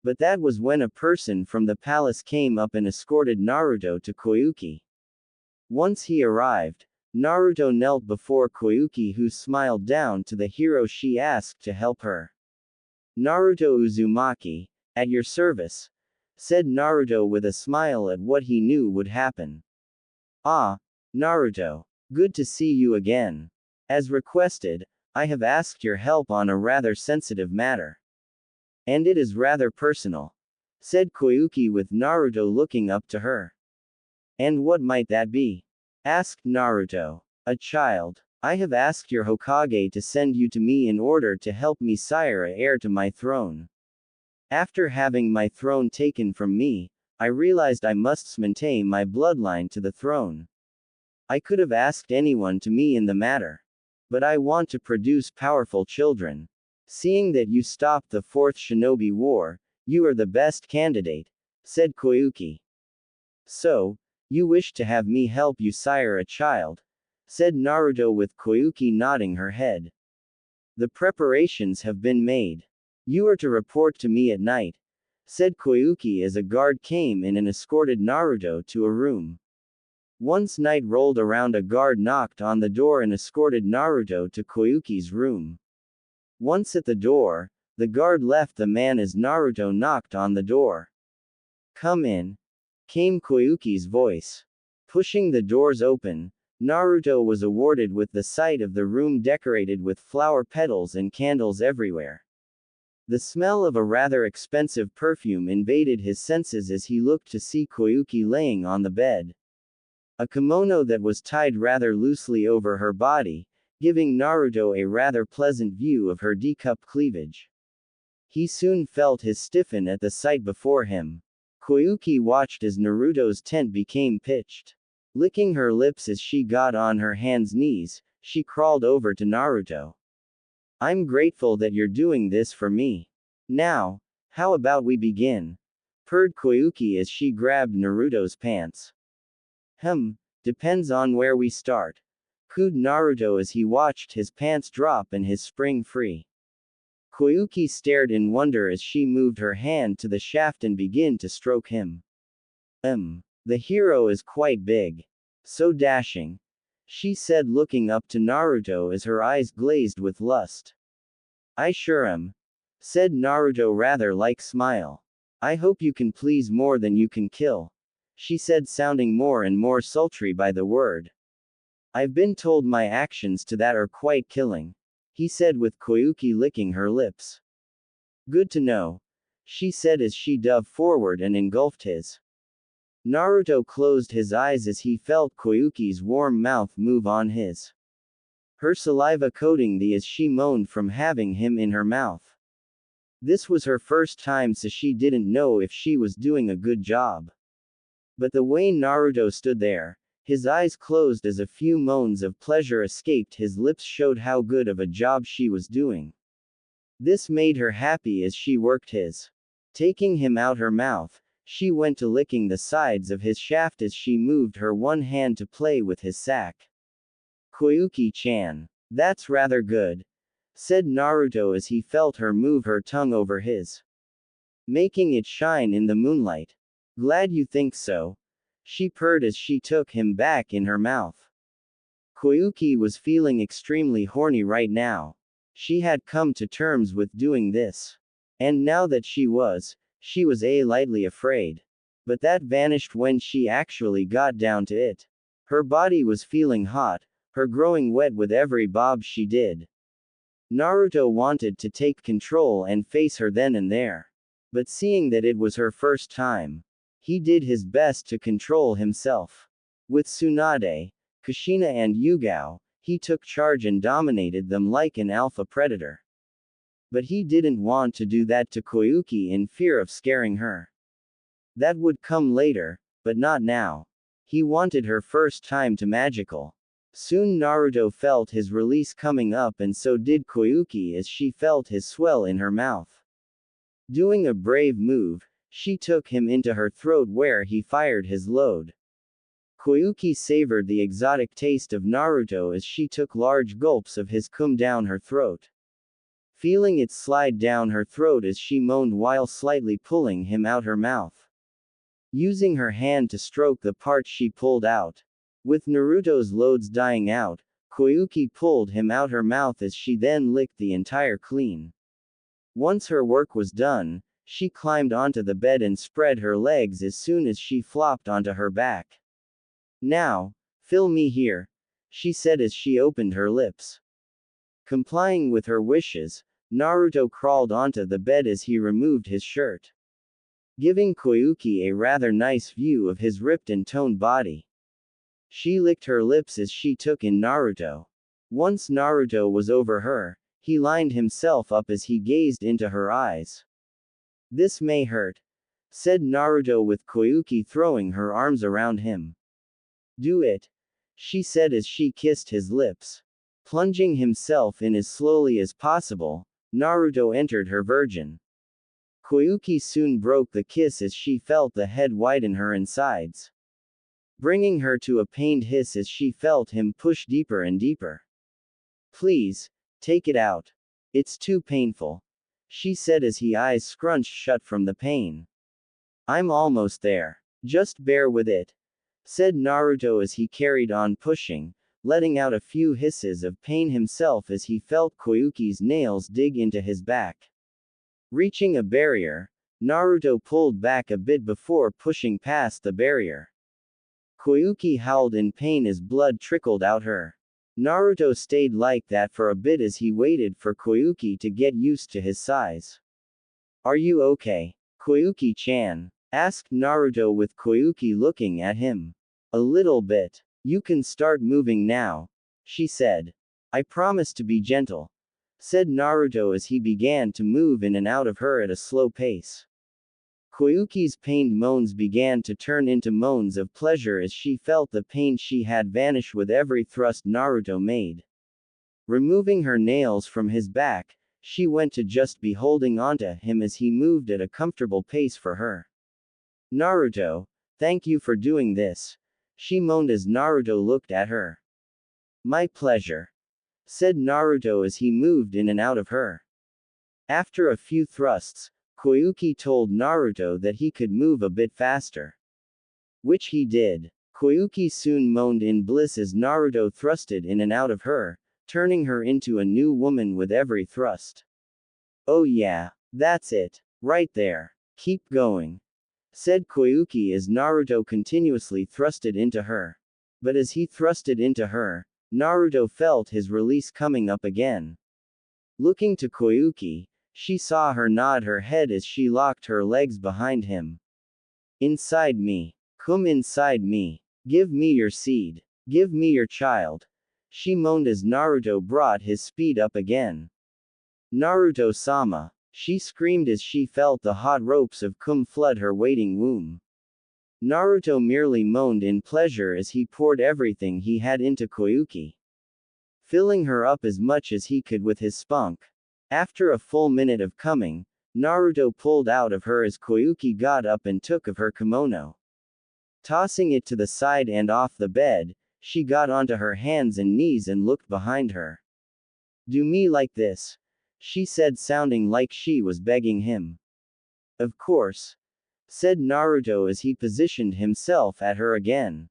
But that was when a person from the palace came up and escorted Naruto to Koyuki. Once he arrived, Naruto knelt before Koyuki, who smiled down to the hero she asked to help her. Naruto Uzumaki, at your service, said Naruto with a smile at what he knew would happen. Ah, Naruto. Good to see you again. As requested, I have asked your help on a rather sensitive matter. And it is rather personal, said Koyuki with Naruto looking up to her. And what might that be? Asked Naruto. A child. I have asked your Hokage to send you to me in order to help me sire a heir to my throne. After having my throne taken from me, I realized I must maintain my bloodline to the throne. I could have asked anyone to me in the matter. But I want to produce powerful children. Seeing that you stopped the Fourth Shinobi War, you are the best candidate, said Koyuki. So, you wish to have me help you sire a child, said Naruto with Koyuki nodding her head. The preparations have been made. You are to report to me at night, said Koyuki as a guard came in and escorted Naruto to a room. Once night rolled around, a guard knocked on the door and escorted Naruto to Koyuki's room. Once at the door, the guard left the man as Naruto knocked on the door. Come in, came Koyuki's voice. Pushing the doors open, Naruto was awarded with the sight of the room decorated with flower petals and candles everywhere. The smell of a rather expensive perfume invaded his senses as he looked to see Koyuki laying on the bed. A kimono that was tied rather loosely over her body, giving Naruto a rather pleasant view of her D-cup cleavage. He soon felt his stiffen at the sight before him. Koyuki watched as Naruto's tent became pitched. Licking her lips as she got on her hands-knees, she crawled over to Naruto. I'm grateful that you're doing this for me. Now, how about we begin? Purred Koyuki as she grabbed Naruto's pants. Depends on where we start, cooed Naruto as he watched his pants drop and his spring free. Koyuki stared in wonder as she moved her hand to the shaft and began to stroke him. The hero is quite big. So dashing, she said looking up to Naruto as her eyes glazed with lust. I sure am, said Naruto rather like smile. I hope you can please more than you can kill, she said, sounding more and more sultry by the word. I've been told my actions to that are quite killing, he said with Koyuki licking her lips. Good to know, she said as she dove forward and engulfed his. Naruto closed his eyes as he felt Koyuki's warm mouth move on his. Her saliva coating the as she moaned from having him in her mouth. This was her first time, so she didn't know if she was doing a good job. But the way Naruto stood there, his eyes closed as a few moans of pleasure escaped his lips, showed how good of a job she was doing. This made her happy as she worked his. Taking him out her mouth, she went to licking the sides of his shaft as she moved her one hand to play with his sack. Koyuki-chan. That's rather good, said Naruto as he felt her move her tongue over his, making it shine in the moonlight. Glad you think so, she purred as she took him back in her mouth. Koyuki was feeling extremely horny right now. She had come to terms with doing this. And now that she was lightly afraid. But that vanished when she actually got down to it. Her body was feeling hot, her growing wet with every bob she did. Naruto wanted to take control and face her then and there. But seeing that it was her first time, he did his best to control himself. With Tsunade, Kushina and Yugao, he took charge and dominated them like an alpha predator. But he didn't want to do that to Koyuki in fear of scaring her. That would come later, but not now. He wanted her first time to magical. Soon Naruto felt his release coming up, and so did Koyuki as she felt his swell in her mouth. Doing a brave move, she took him into her throat where he fired his load. Koyuki savored the exotic taste of Naruto as she took large gulps of his cum down her throat. Feeling it slide down her throat as she moaned while slightly pulling him out her mouth. Using her hand to stroke the part she pulled out. With Naruto's loads dying out, Koyuki pulled him out her mouth as she then licked the entire clean. Once her work was done, she climbed onto the bed and spread her legs as soon as she flopped onto her back. Now, fill me here, she said as she opened her lips. Complying with her wishes, Naruto crawled onto the bed as he removed his shirt, giving Koyuki a rather nice view of his ripped and toned body. She licked her lips as she took in Naruto. Once Naruto was over her, he lined himself up as he gazed into her eyes. This may hurt, said Naruto with Koyuki throwing her arms around him. Do it, she said as she kissed his lips. Plunging himself in as slowly as possible, Naruto entered her virgin. Koyuki soon broke the kiss as she felt the head widen her insides, bringing her to a pained hiss as she felt him push deeper and deeper. Please, take it out. It's too painful, she said as his eyes scrunched shut from the pain. I'm almost there. Just bear with it, said Naruto as he carried on pushing, letting out a few hisses of pain himself as he felt Koyuki's nails dig into his back. Reaching a barrier, Naruto pulled back a bit before pushing past the barrier. Koyuki howled in pain as blood trickled out her. Naruto stayed like that for a bit as he waited for Koyuki to get used to his size. Are you okay, Koyuki-chan? Asked Naruto with Koyuki looking at him. A little bit. You can start moving now, she said. I promise to be gentle, said Naruto as he began to move in and out of her at a slow pace. Koyuki's pained moans began to turn into moans of pleasure as she felt the pain she had vanish with every thrust Naruto made. Removing her nails from his back, she went to just be holding onto him as he moved at a comfortable pace for her. Naruto, thank you for doing this, she moaned as Naruto looked at her. My pleasure, said Naruto as he moved in and out of her. After a few thrusts, Koyuki told Naruto that he could move a bit faster, which he did. Koyuki soon moaned in bliss as Naruto thrusted in and out of her, turning her into a new woman with every thrust. Oh yeah, that's it. Right there. Keep going, said Koyuki as Naruto continuously thrusted into her. But as he thrusted into her, Naruto felt his release coming up again. Looking to Koyuki, she saw her nod her head as she locked her legs behind him. Inside me. Come inside me. Give me your seed. Give me your child. She moaned as Naruto brought his speed up again. Naruto-sama. She screamed as she felt the hot ropes of cum flood her waiting womb. Naruto merely moaned in pleasure as he poured everything he had into Koyuki, filling her up as much as he could with his spunk. After a full minute of coming, Naruto pulled out of her as Koyuki got up and took of her kimono. Tossing it to the side and off the bed, she got onto her hands and knees and looked behind her. Do me like this, she said, sounding like she was begging him. Of course, said Naruto as he positioned himself at her again.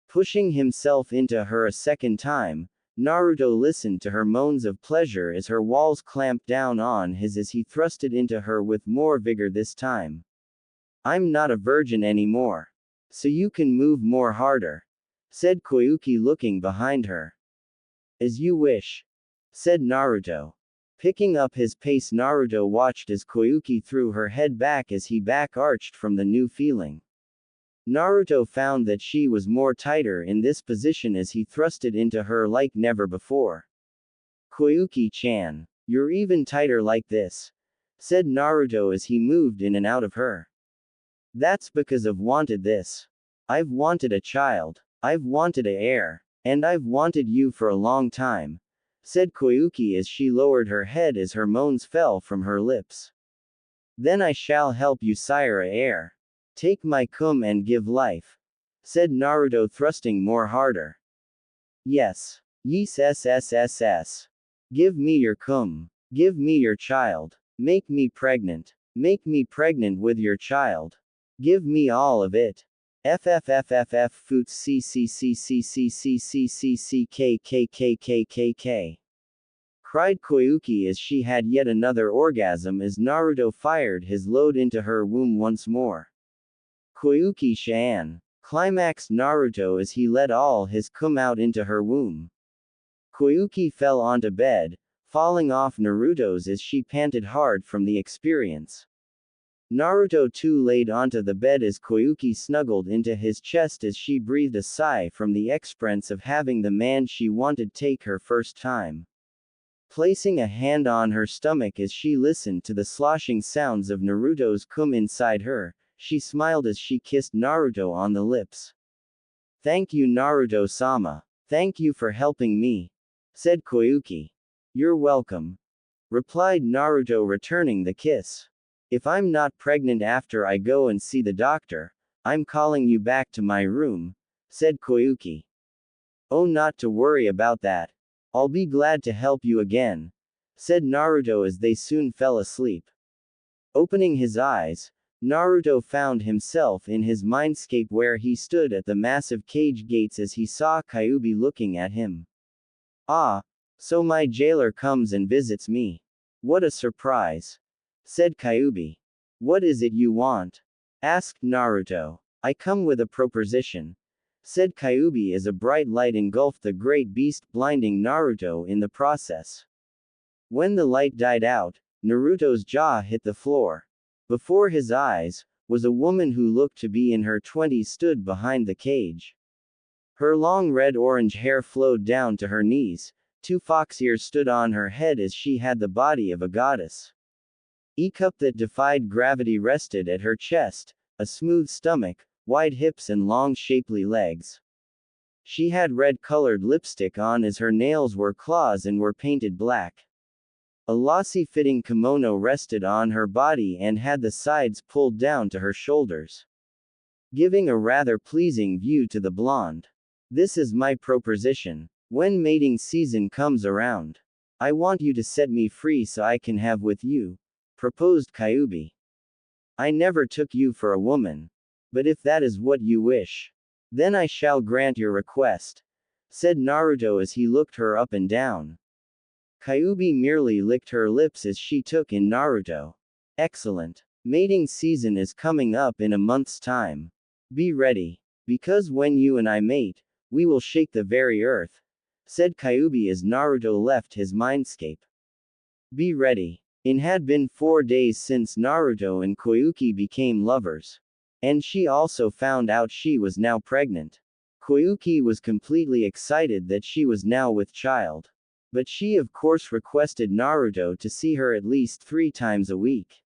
Pushing himself into her a second time, Naruto listened to her moans of pleasure as her walls clamped down on his as he thrusted into her with more vigor this time. I'm not a virgin anymore. So you can move more harder, said Koyuki looking behind her. As you wish, said Naruto. Picking up his pace, Naruto watched as Koyuki threw her head back as he back-arched from the new feeling. Naruto found that she was more tighter in this position as he thrusted into her like never before. Koyuki-chan, you're even tighter like this, said Naruto as he moved in and out of her. That's because I've wanted this. I've wanted a child. I've wanted a heir. And I've wanted you for a long time, said Koyuki as she lowered her head as her moans fell from her lips. Then I shall help you sire a heir. Take my cum and give life, said Naruto, thrusting more harder. Yes. Yes SSSS. Give me your cum. Give me your child. Make me pregnant. Make me pregnant with your child. Give me all of it. FFFFF Foots CCCCCCCCCCKKKKKK. Cried Koyuki as she had yet another orgasm as Naruto fired his load into her womb once more. Koyuki-chan. Climaxed Naruto as he let all his cum out into her womb. Koyuki fell onto bed, falling off Naruto's as she panted hard from the experience. Naruto too laid onto the bed as Koyuki snuggled into his chest as she breathed a sigh from the experience of having the man she wanted take her first time. Placing a hand on her stomach as she listened to the sloshing sounds of Naruto's cum inside her, she smiled as she kissed Naruto on the lips. Thank you, Naruto-sama. Thank you for helping me, said Koyuki. You're welcome, replied Naruto, returning the kiss. If I'm not pregnant after I go and see the doctor, I'm calling you back to my room, said Koyuki. Oh, not to worry about that. I'll be glad to help you again, said Naruto as they soon fell asleep. Opening his eyes, Naruto found himself in his mindscape where he stood at the massive cage gates as he saw Kyuubi looking at him. Ah, so my jailer comes and visits me. What a surprise, said Kyuubi. What is it you want? Asked Naruto. I come with a proposition, said Kyuubi as a bright light engulfed the great beast, blinding Naruto in the process. When the light died out, Naruto's jaw hit the floor. Before his eyes, was a woman who looked to be in her 20s stood behind the cage. Her long red-orange hair flowed down to her knees, 2 fox ears stood on her head as she had the body of a goddess. A cup that defied gravity rested at her chest, a smooth stomach, wide hips and long shapely legs. She had red-colored lipstick on as her nails were claws and were painted black. A lossy-fitting kimono rested on her body and had the sides pulled down to her shoulders, giving a rather pleasing view to the blonde. This is my proposition. When mating season comes around, I want you to set me free so I can have with you, proposed Kyuubi. I never took you for a woman. But if that is what you wish, then I shall grant your request, said Naruto as he looked her up and down. Kyuubi merely licked her lips as she took in Naruto. Excellent. Mating season is coming up in a month's time. Be ready. Because when you and I mate, we will shake the very earth, said Kyuubi as Naruto left his mindscape. Be ready. It had been 4 days since Naruto and Koyuki became lovers. And she also found out she was now pregnant. Koyuki was completely excited that she was now with child. But she of course requested Naruto to see her at least 3 times a week.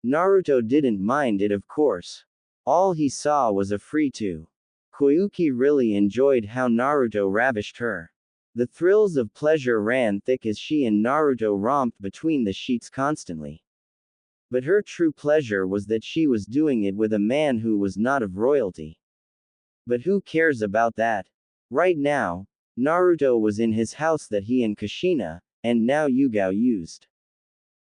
Naruto didn't mind it of course. All he saw was a free to. Koyuki really enjoyed how Naruto ravished her. The thrills of pleasure ran thick as she and Naruto romped between the sheets constantly. But her true pleasure was that she was doing it with a man who was not of royalty. But who cares about that? Right now, Naruto was in his house that he and Kushina, and now Yugao used.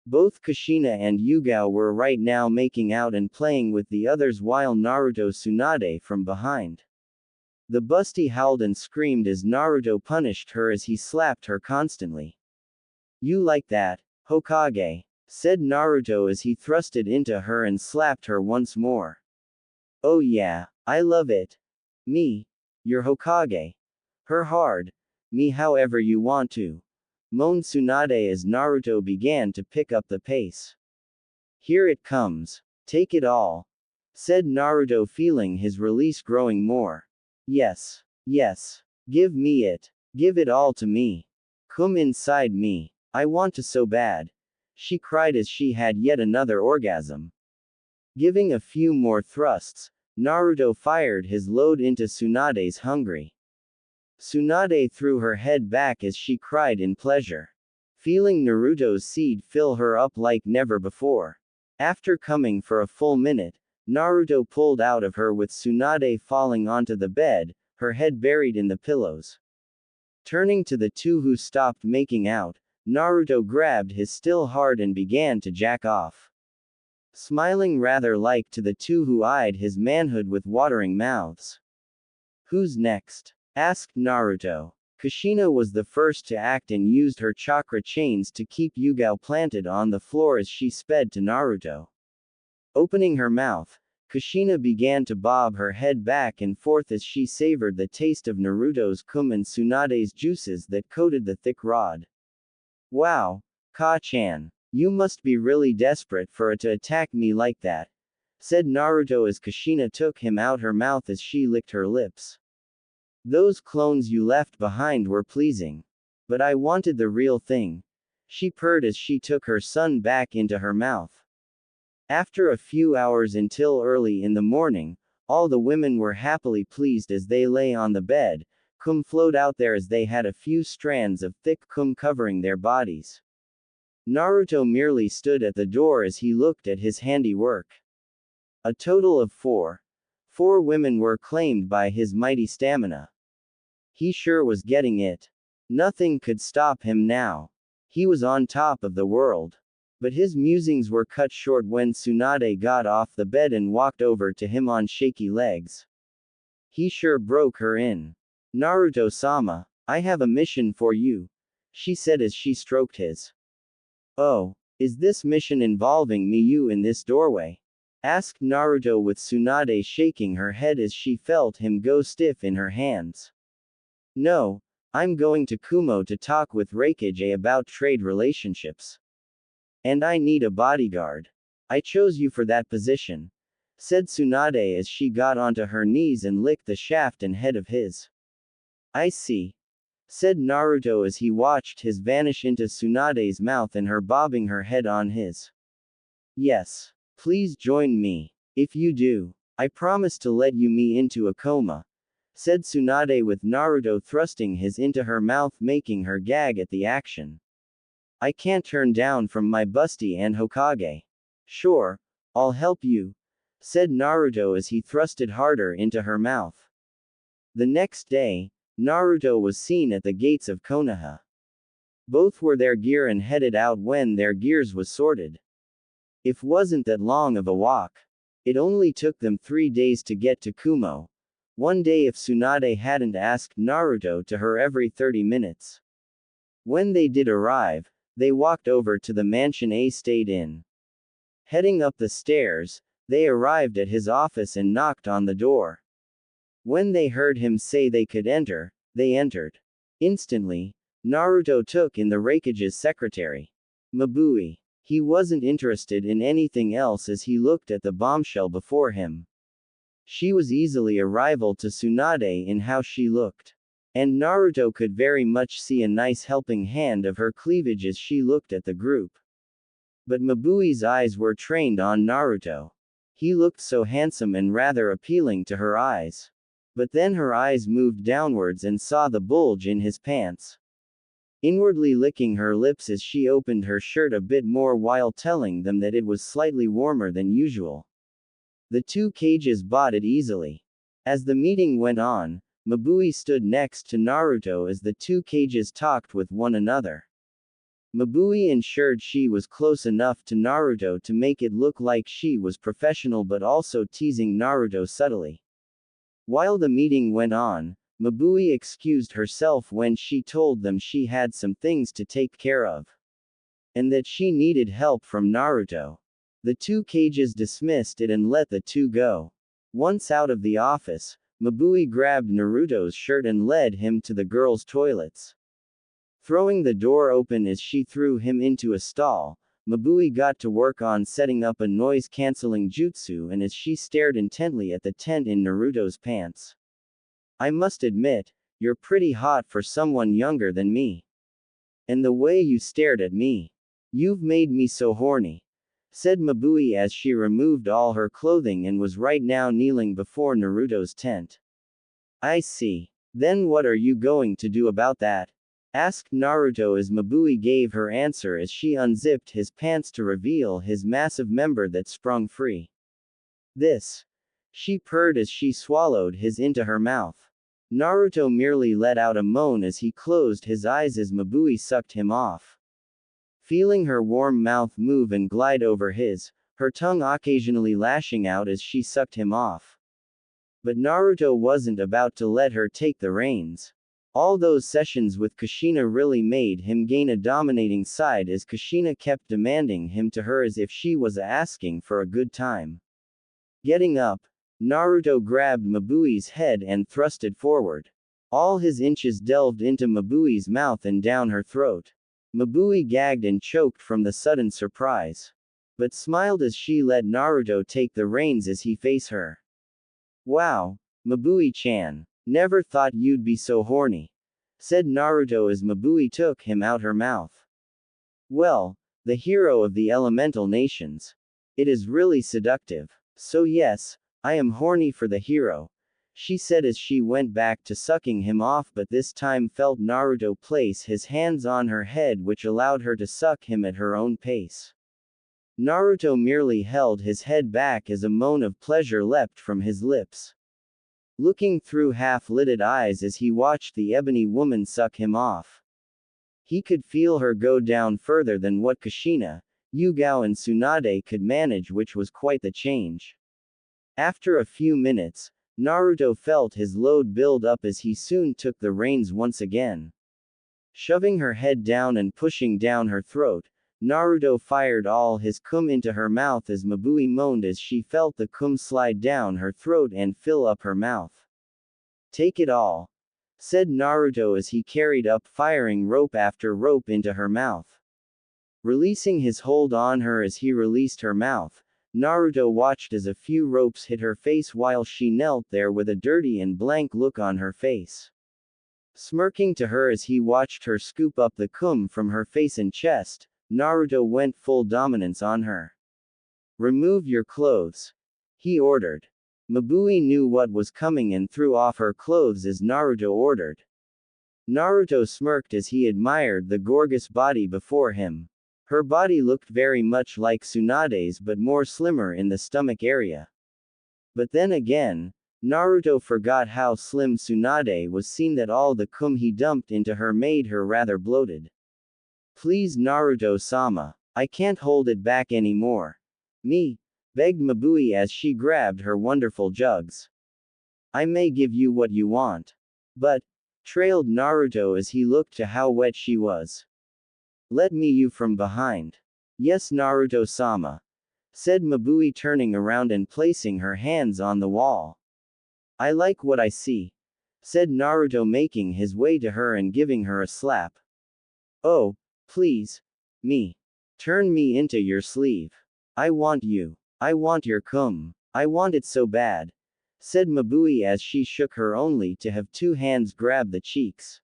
Both Kushina and Yugao were right now making out and playing with the others while Naruto Tsunade from behind. The busty howled and screamed as Naruto punished her as he slapped her constantly. You like that, Hokage, said Naruto as he thrusted into her and slapped her once more. Oh yeah, I love it. Me, your Hokage. Her hard. Me however you want to. Moaned Tsunade as Naruto began to pick up the pace. Here it comes. Take it all, said Naruto feeling his release growing more. Yes. Yes. Give me it. Give it all to me. Come inside me. I want to so bad. She cried as she had yet another orgasm. Giving a few more thrusts, Naruto fired his load into Tsunade's hungry. Tsunade threw her head back as she cried in pleasure. Feeling Naruto's seed fill her up like never before. After coming for a full minute, Naruto pulled out of her with Tsunade falling onto the bed, her head buried in the pillows. Turning to the two who stopped making out, Naruto grabbed his still hard and began to jack off. Smiling rather like to the two who eyed his manhood with watering mouths. Who's next? Asked Naruto. Kushina was the first to act and used her chakra chains to keep Yugao planted on the floor as she sped to Naruto. Opening her mouth, Kushina began to bob her head back and forth as she savored the taste of Naruto's cum and Tsunade's juices that coated the thick rod. Wow, Ka-chan. You must be really desperate for it to attack me like that, said Naruto as Kushina took him out her mouth as she licked her lips. Those clones you left behind were pleasing. But I wanted the real thing. She purred as she took her son back into her mouth. After a few hours until early in the morning, all the women were happily pleased as they lay on the bed, cum flowed out there as they had a few strands of thick cum covering their bodies. Naruto merely stood at the door as he looked at his handiwork. A total of 4 women were claimed by his mighty stamina. He sure was getting it. Nothing could stop him now. He was on top of the world. But his musings were cut short when Tsunade got off the bed and walked over to him on shaky legs. He sure broke her in. Naruto-sama, I have a mission for you, she said as she stroked his. Oh, is this mission involving me you in this doorway? Asked Naruto with Tsunade shaking her head as she felt him go stiff in her hands. No, I'm going to Kumo to talk with Raikage about trade relationships. And I need a bodyguard. I chose you for that position, said Tsunade as she got onto her knees and licked the shaft and head of his. I see, said Naruto as he watched his vanish into Tsunade's mouth and her bobbing her head on his. Yes, please join me. If you do, I promise to let you me into a coma, said Tsunade with Naruto thrusting his into her mouth making her gag at the action. I can't turn down from my busty and Hokage. Sure, I'll help you, said Naruto as he thrusted harder into her mouth. The next day, Naruto was seen at the gates of Konoha. Both were their gear and headed out when their gears was sorted. It wasn't that long of a walk. It only took them 3 days to get to Kumo. One day if Tsunade hadn't asked Naruto to her every 30 minutes. When they did arrive, they walked over to the mansion A stayed in. Heading up the stairs, they arrived at his office and knocked on the door. When they heard him say they could enter, they entered. Instantly, Naruto took in the Raikage's secretary. Mabui. He wasn't interested in anything else as he looked at the bombshell before him. She was easily a rival to Tsunade in how she looked. And Naruto could very much see a nice helping hand of her cleavage as she looked at the group. But Mabui's eyes were trained on Naruto. He looked so handsome and rather appealing to her eyes. But then her eyes moved downwards and saw the bulge in his pants. Inwardly licking her lips as she opened her shirt a bit more while telling them that it was slightly warmer than usual. The two cages bought it easily. As the meeting went on, Mabui stood next to Naruto as the two cages talked with one another. Mabui ensured she was close enough to Naruto to make it look like she was professional but also teasing Naruto subtly. While the meeting went on, Mabui excused herself when she told them she had some things to take care of. And that she needed help from Naruto. The two cages dismissed it and let the two go. Once out of the office, Mabui grabbed Naruto's shirt and led him to the girls' toilets. Throwing the door open as she threw him into a stall, Mabui got to work on setting up a noise-canceling jutsu and as she stared intently at the tent in Naruto's pants. I must admit, you're pretty hot for someone younger than me. And the way you stared at me. You've made me so horny. Said Mabui as she removed all her clothing and was right now kneeling before Naruto's tent. I see. Then what are you going to do about that? Asked Naruto as Mabui gave her answer as she unzipped his pants to reveal his massive member that sprung free. This. She purred as she swallowed his into her mouth. Naruto merely let out a moan as he closed his eyes as Mabui sucked him off. Feeling her warm mouth move and glide over his, her tongue occasionally lashing out as she sucked him off. But Naruto wasn't about to let her take the reins. All those sessions with Kushina really made him gain a dominating side as Kushina kept demanding him to her as if she was asking for a good time. Getting up, Naruto grabbed Mabui's head and thrust it forward. All his inches delved into Mabui's mouth and down her throat. Mabui gagged and choked from the sudden surprise. But smiled as she let Naruto take the reins as he faced her. Wow, Mabui-chan. Never thought you'd be so horny. Said Naruto as Mabui took him out her mouth. Well, the hero of the elemental nations. It is really seductive. So yes, I am horny for the hero. She said as she went back to sucking him off but this time felt Naruto place his hands on her head which allowed her to suck him at her own pace. Naruto merely held his head back as a moan of pleasure leapt from his lips. Looking through half-lidded eyes as he watched the ebony woman suck him off. He could feel her go down further than what Kushina, Yugao and Tsunade could manage which was quite the change. After a few minutes, Naruto felt his load build up as he soon took the reins once again. Shoving her head down and pushing down her throat, Naruto fired all his cum into her mouth as Mabui moaned as she felt the cum slide down her throat and fill up her mouth. Take it all. Said Naruto as he carried up firing rope after rope into her mouth. Releasing his hold on her as he released her mouth, Naruto watched as a few ropes hit her face while she knelt there with a dirty and blank look on her face. Smirking to her as he watched her scoop up the cum from her face and chest, Naruto went full dominance on her. Remove your clothes. He ordered. Mabui knew what was coming and threw off her clothes as Naruto ordered. Naruto smirked as he admired the gorgeous body before him. Her body looked very much like Tsunade's but more slimmer in the stomach area. But then again, Naruto forgot how slim Tsunade was seen that all the cum he dumped into her made her rather bloated. Please Naruto-sama. I can't hold it back anymore. Me? Begged Mabui as she grabbed her wonderful jugs. I may give you what you want. But, trailed Naruto as he looked to how wet she was. Let me you from behind. Yes, Naruto-sama, said Mabui, turning around and placing her hands on the wall. I like what I see, said Naruto, making his way to her and giving her a slap. Oh, please, me. Turn me into your sleeve. I want you. I want your cum. I want it so bad, said Mabui as she shook her only to have two hands grab the cheeks.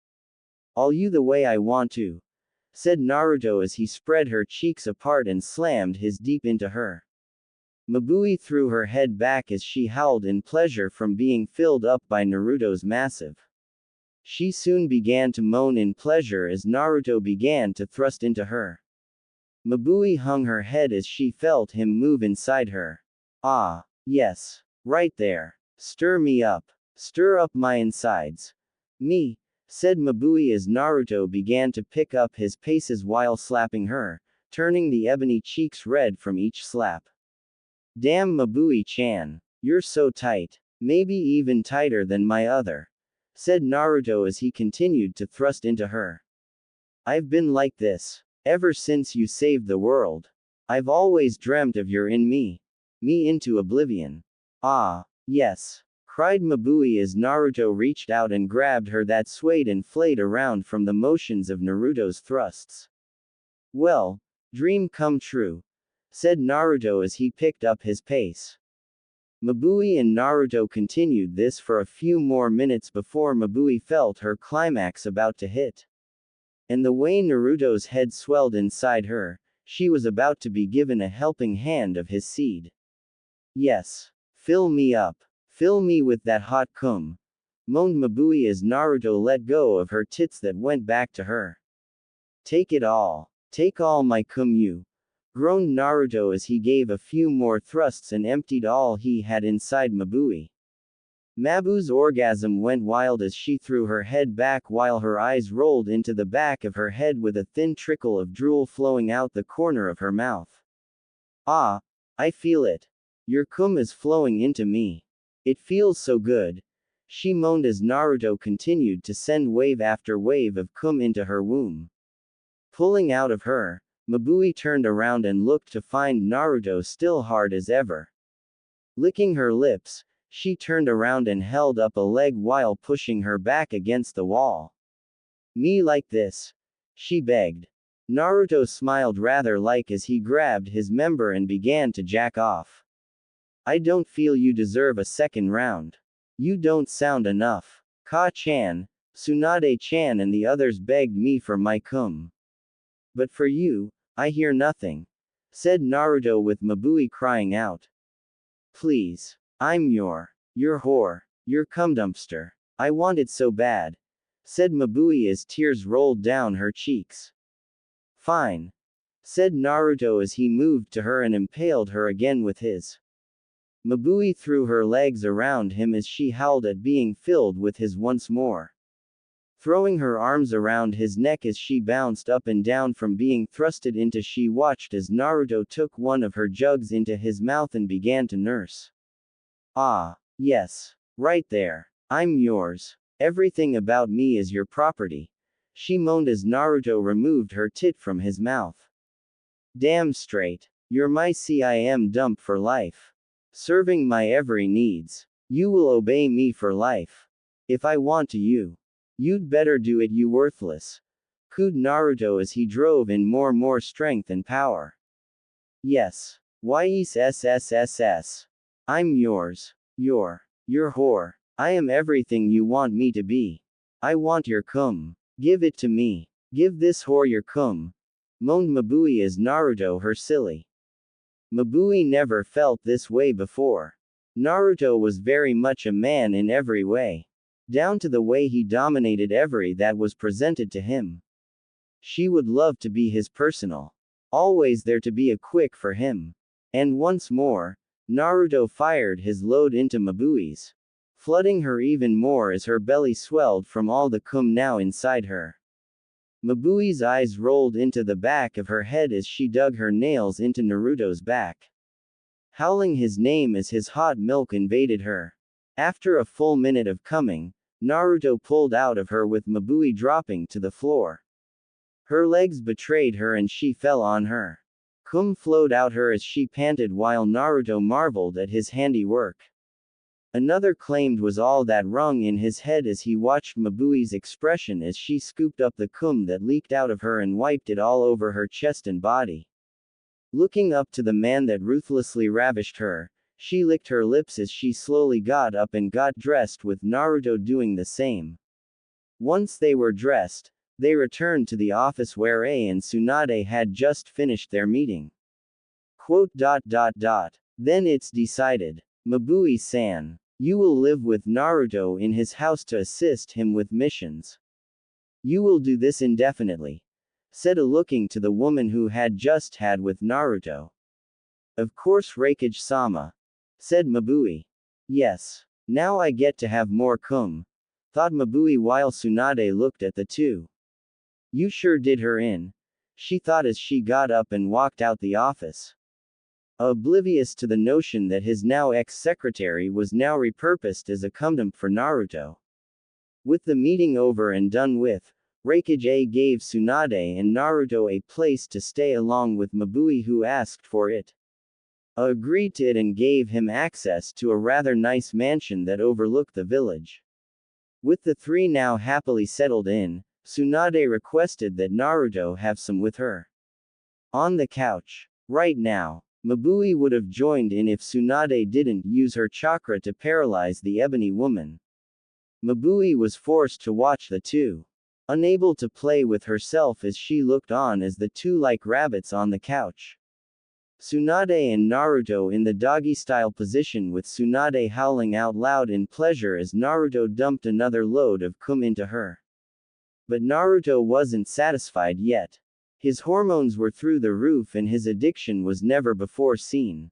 All you the way I want to, said Naruto as he spread her cheeks apart and slammed his deep into her. Mabui threw her head back as she howled in pleasure from being filled up by Naruto's massive. She soon began to moan in pleasure as Naruto began to thrust into her. Mabui hung her head as she felt him move inside her. Ah, yes. Right there. Stir me up. Stir up my insides. Me, said Mabui as Naruto began to pick up his paces while slapping her, turning the ebony cheeks red from each slap. Damn Mabui-chan. You're so tight. Maybe even tighter than my other, said Naruto as he continued to thrust into her. I've been like this ever since you saved the world. I've always dreamt of your in me. Me into oblivion. Ah, yes, cried Mabui as Naruto reached out and grabbed her that swayed and flayed around from the motions of Naruto's thrusts. Well, dream come true, said Naruto as he picked up his pace. Mabui and Naruto continued this for a few more minutes before Mabui felt her climax about to hit. And the way Naruto's head swelled inside her, she was about to be given a helping hand of his seed. Yes. Fill me up. Fill me with that hot cum, moaned Mabui as Naruto let go of her tits that went back to her. Take it all. Take all my cum, you, groaned Naruto as he gave a few more thrusts and emptied all he had inside Mabui. Mabu's orgasm went wild as she threw her head back while her eyes rolled into the back of her head with a thin trickle of drool flowing out the corner of her mouth. Ah, I feel it. Your cum is flowing into me. It feels so good, she moaned as Naruto continued to send wave after wave of cum into her womb. Pulling out of her, Mabui turned around and looked to find Naruto still hard as ever. Licking her lips, she turned around and held up a leg while pushing her back against the wall. Me like this, she begged. Naruto smiled rather like as he grabbed his member and began to jack off. I don't feel you deserve a second round. You don't sound enough. Ka-chan, Tsunade-chan and the others begged me for my cum. But for you, I hear nothing, said Naruto with Mabui crying out. Please. I'm your whore, your cum dumpster. I want it so bad, said Mabui as tears rolled down her cheeks. Fine, said Naruto as he moved to her and impaled her again with his. Mabui threw her legs around him as she howled at being filled with his once more. Throwing her arms around his neck as she bounced up and down from being thrusted into, she watched as Naruto took one of her jugs into his mouth and began to nurse. Ah, yes. Right there. I'm yours. Everything about me is your property, she moaned as Naruto removed her tit from his mouth. Damn straight. You're my CIM dump for life. Serving my every needs. You will obey me for life. If I want to you. You'd better do it, you worthless, cooed Naruto as he drove in more strength and power. Yes. YESSSSS. I'm yours. Your whore. I am everything you want me to be. I want your cum. Give it to me. Give this whore your cum, moaned Mabui as Naruto her silly. Mabui never felt this way before. Naruto was very much a man in every way. Down to the way he dominated every that was presented to him. She would love to be his personal. Always there to be a quick for him. And once more, Naruto fired his load into Mabui's, flooding her even more as her belly swelled from all the cum now inside her. Mabui's eyes rolled into the back of her head as she dug her nails into Naruto's back, howling his name as his hot milk invaded her. After a full minute of coming, Naruto pulled out of her with Mabui dropping to the floor. Her legs betrayed her and she fell on her. Cum flowed out her as she panted while Naruto marveled at his handiwork. Another claimed was all that rung in his head as he watched Mabui's expression as she scooped up the cum that leaked out of her and wiped it all over her chest and body. Looking up to the man that ruthlessly ravished her, she licked her lips as she slowly got up and got dressed with Naruto doing the same. Once they were dressed, they returned to the office where A and Tsunade had just finished their meeting. Then it's decided. Mabui-san, you will live with Naruto in his house to assist him with missions. You will do this indefinitely, said A looking to the woman who had just had with Naruto. Of course Raikage-sama, said Mabui. Yes. Now I get to have more cum, thought Mabui while Tsunade looked at the two. You sure did her in, she thought as she got up and walked out the office. Oblivious to the notion that his now ex-secretary was now repurposed as a cum-dump for Naruto. With the meeting over and done with, Raikage gave Tsunade and Naruto a place to stay along with Mabui who asked for it. Agreed to it and gave him access to a rather nice mansion that overlooked the village. With the three now happily settled in, Tsunade requested that Naruto have some with her. On the couch. Right now. Mabui would have joined in if Tsunade didn't use her chakra to paralyze the ebony woman. Mabui was forced to watch the two. Unable to play with herself as she looked on as the two like rabbits on the couch. Tsunade and Naruto in the doggy-style position with Tsunade howling out loud in pleasure as Naruto dumped another load of cum into her. But Naruto wasn't satisfied yet. His hormones were through the roof and his addiction was never before seen.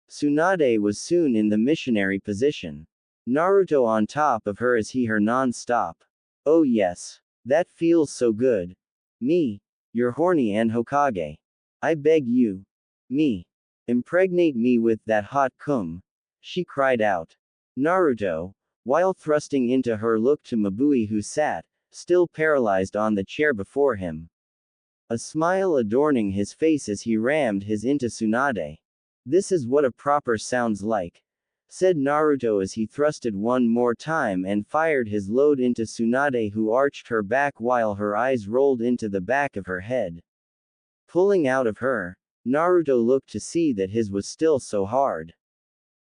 Tsunade was soon in the missionary position. Naruto on top of her as he her non-stop. Oh yes. That feels so good. Me. You're horny and Hokage. I beg you. Me. Impregnate me with that hot cum. She cried out. Naruto, while thrusting into her, looked to Mabui who sat, still paralyzed on the chair before him. A smile adorning his face as he rammed his into Tsunade. This is what a proper sounds like, said Naruto as he thrusted one more time and fired his load into Tsunade who arched her back while her eyes rolled into the back of her head. Pulling out of her, Naruto looked to see that his was still so hard.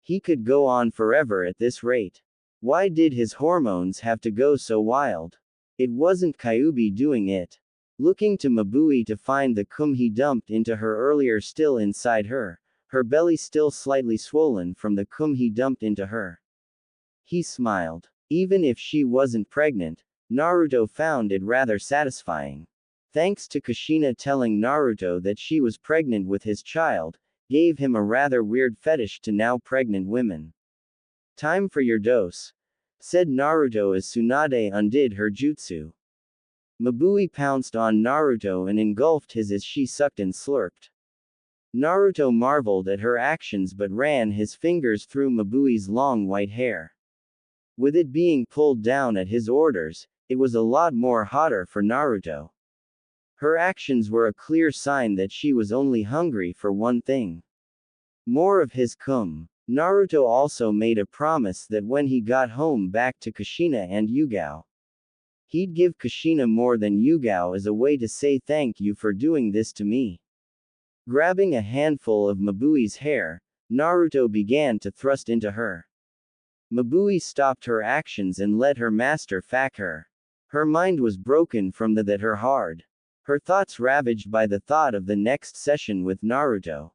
He could go on forever at this rate. Why did his hormones have to go so wild? It wasn't Kyuubi doing it. Looking to Mabui to find the cum he dumped into her earlier still inside her, her belly still slightly swollen from the cum he dumped into her. He smiled. Even if she wasn't pregnant, Naruto found it rather satisfying. Thanks to Kushina telling Naruto that she was pregnant with his child, gave him a rather weird fetish to now pregnant women. Time for your dose, said Naruto as Tsunade undid her jutsu. Mabui pounced on Naruto and engulfed his as she sucked and slurped. Naruto marveled at her actions but ran his fingers through Mabui's long white hair. With it being pulled down at his orders, it was a lot more hotter for Naruto. Her actions were a clear sign that she was only hungry for one thing. More of his cum. Naruto also made a promise that when he got home back to Kushina and Yugao, he'd give Kushina more than Yugao as a way to say thank you for doing this to me. Grabbing a handful of Mabui's hair, Naruto began to thrust into her. Mabui stopped her actions and let her master fuck her. Her mind was broken from that her hard. Her thoughts ravaged by the thought of the next session with Naruto.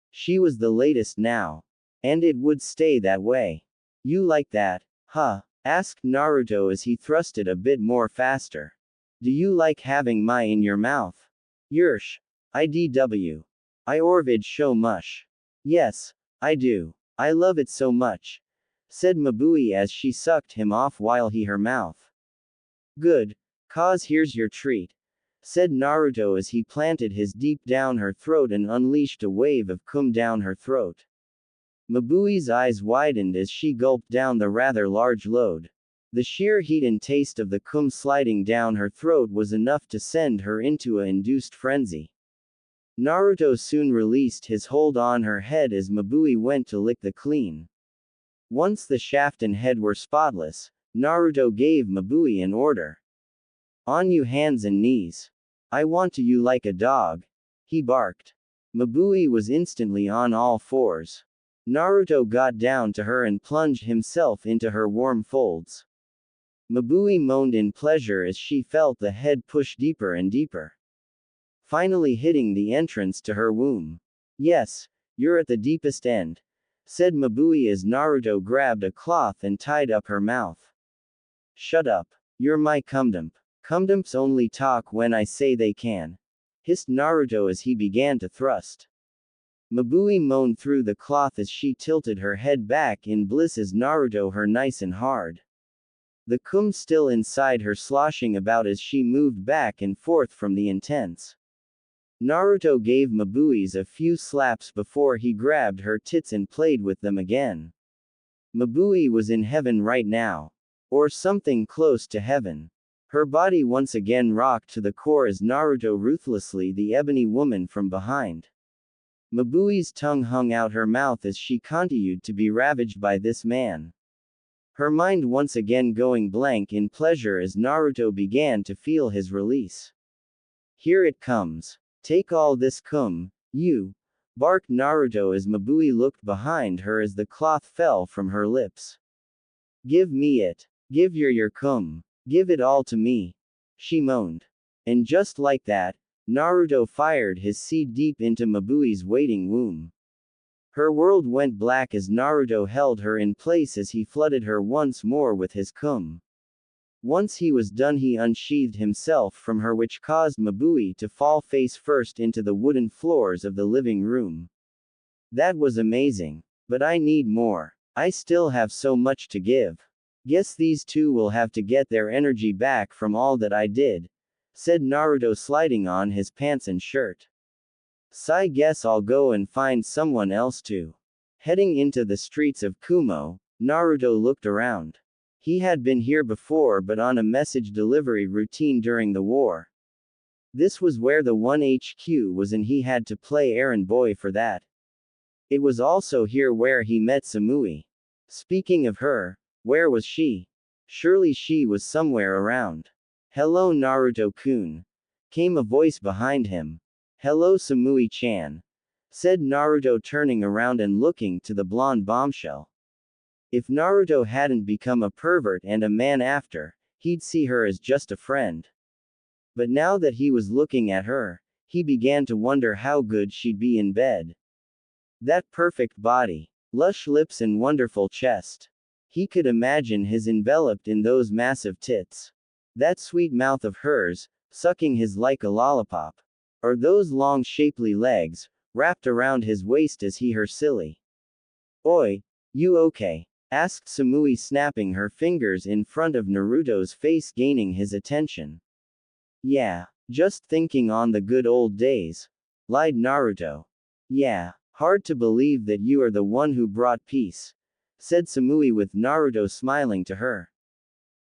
She was the latest now. And it would stay that way. You like that, huh? Asked Naruto as he thrusted a bit more faster. Do you like having my in your mouth? Yersh. IDW. I orvid show mush. Yes, I do. I love it so much, said Mabui as she sucked him off while he her mouth. Good, cause here's your treat, said Naruto as he planted his deep down her throat and unleashed a wave of cum down her throat. Mabui's eyes widened as she gulped down the rather large load. The sheer heat and taste of the cum sliding down her throat was enough to send her into a induced frenzy. Naruto soon released his hold on her head as Mabui went to lick the clean. Once the shaft and head were spotless, Naruto gave Mabui an order. On you hands and knees. I want to you like a dog. He barked. Mabui was instantly on all fours. Naruto got down to her and plunged himself into her warm folds. Mabui moaned in pleasure as she felt the head push deeper and deeper, finally hitting the entrance to her womb. Yes, you're at the deepest end, said Mabui as Naruto grabbed a cloth and tied up her mouth. Shut up. You're my cumdump. Cumdumps only talk when I say they can, hissed Naruto as he began to thrust. Mabui moaned through the cloth as she tilted her head back in bliss as Naruto her nice and hard. The cum still inside her sloshing about as she moved back and forth from the intense. Naruto gave Mabui's a few slaps before he grabbed her tits and played with them again. Mabui was in heaven right now. Or something close to heaven. Her body once again rocked to the core as Naruto ruthlessly the ebony woman from behind. Mabui's tongue hung out her mouth as she continued to be ravaged by this man. Her mind once again going blank in pleasure as Naruto began to feel his release. Here it comes. Take all this cum, you, barked Naruto as Mabui looked behind her as the cloth fell from her lips. Give me it. Give your cum. Give it all to me. She moaned. And just like that, Naruto fired his seed deep into Mabui's waiting womb. Her world went black as Naruto held her in place as he flooded her once more with his cum. Once he was done, he unsheathed himself from her, which caused Mabui to fall face first into the wooden floors of the living room. That was amazing. But I need more. I still have so much to give. Guess these two will have to get their energy back from all that I did, said Naruto sliding on his pants and shirt. Sigh, guess I'll go and find someone else too. Heading into the streets of Kumo, Naruto looked around. He had been here before but on a message delivery routine during the war. This was where the 1 HQ was and he had to play errand boy for that. It was also here where he met Samui. Speaking of her, where was she? Surely she was somewhere around. Hello Naruto-kun, came a voice behind him. Hello Samui-chan, said Naruto, turning around and looking to the blonde bombshell. If Naruto hadn't become a pervert and a man after, he'd see her as just a friend. But now that he was looking at her, he began to wonder how good she'd be in bed. That perfect body, lush lips and wonderful chest. He could imagine his enveloped in those massive tits. That sweet mouth of hers, sucking his like a lollipop. Or those long shapely legs, wrapped around his waist as he her silly. Oi, you okay? Asked Samui, snapping her fingers in front of Naruto's face, gaining his attention. Yeah, just thinking on the good old days, lied Naruto. Yeah, hard to believe that you are the one who brought peace, said Samui with Naruto smiling to her.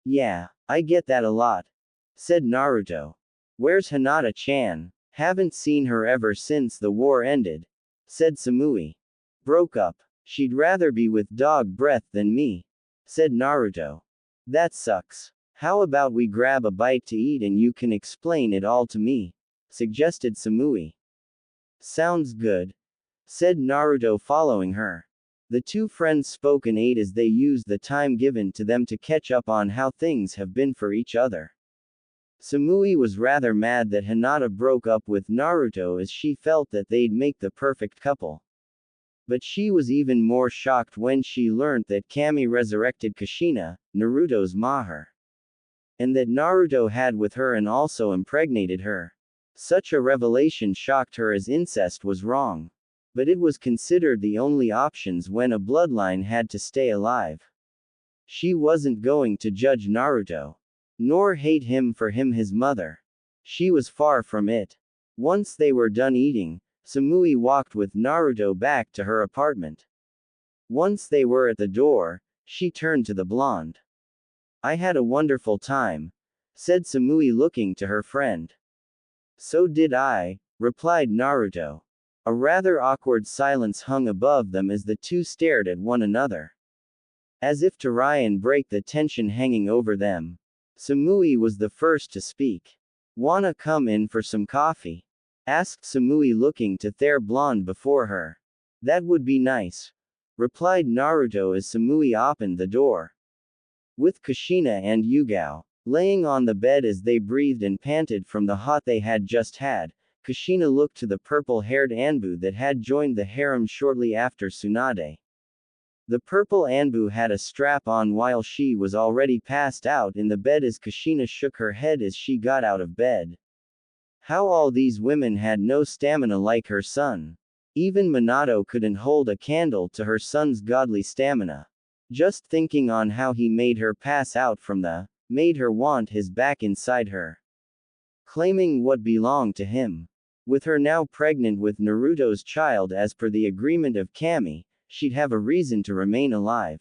Yeah, I get that a lot, said Naruto. Where's Hinata-chan? Haven't seen her ever since the war ended, said Samui. Broke up. She'd rather be with dog breath than me, said Naruto. That sucks. How about we grab a bite to eat and you can explain it all to me, suggested Samui. Sounds good, said Naruto, following her. The two friends spoke and ate as they used the time given to them to catch up on how things have been for each other. Samui was rather mad that Hinata broke up with Naruto as she felt that they'd make the perfect couple. But she was even more shocked when she learned that Kami resurrected Kushina, Naruto's maher. And that Naruto had with her and also impregnated her. Such a revelation shocked her as incest was wrong. But it was considered the only options when a bloodline had to stay alive. She wasn't going to judge Naruto, nor hate him for his mother. She was far from it. Once they were done eating, Samui walked with Naruto back to her apartment. Once they were at the door, she turned to the blonde. I had a wonderful time, said Samui looking to her friend. So did I, replied Naruto. A rather awkward silence hung above them as the two stared at one another. As if to try and break the tension hanging over them, Samui was the first to speak. Wanna come in for some coffee? Asked Samui looking to their blonde before her. That would be nice, replied Naruto as Samui opened the door. With Kushina and Yugao laying on the bed as they breathed and panted from the hot they had just had, Kushina looked to the purple-haired Anbu that had joined the harem shortly after Tsunade. The purple Anbu had a strap on while she was already passed out in the bed as Kushina shook her head as she got out of bed. How all these women had no stamina like her son. Even Minato couldn't hold a candle to her son's godly stamina. Just thinking on how he made her pass out from the, made her want his back inside her. Claiming what belonged to him. With her now pregnant with Naruto's child as per the agreement of Kami, she'd have a reason to remain alive.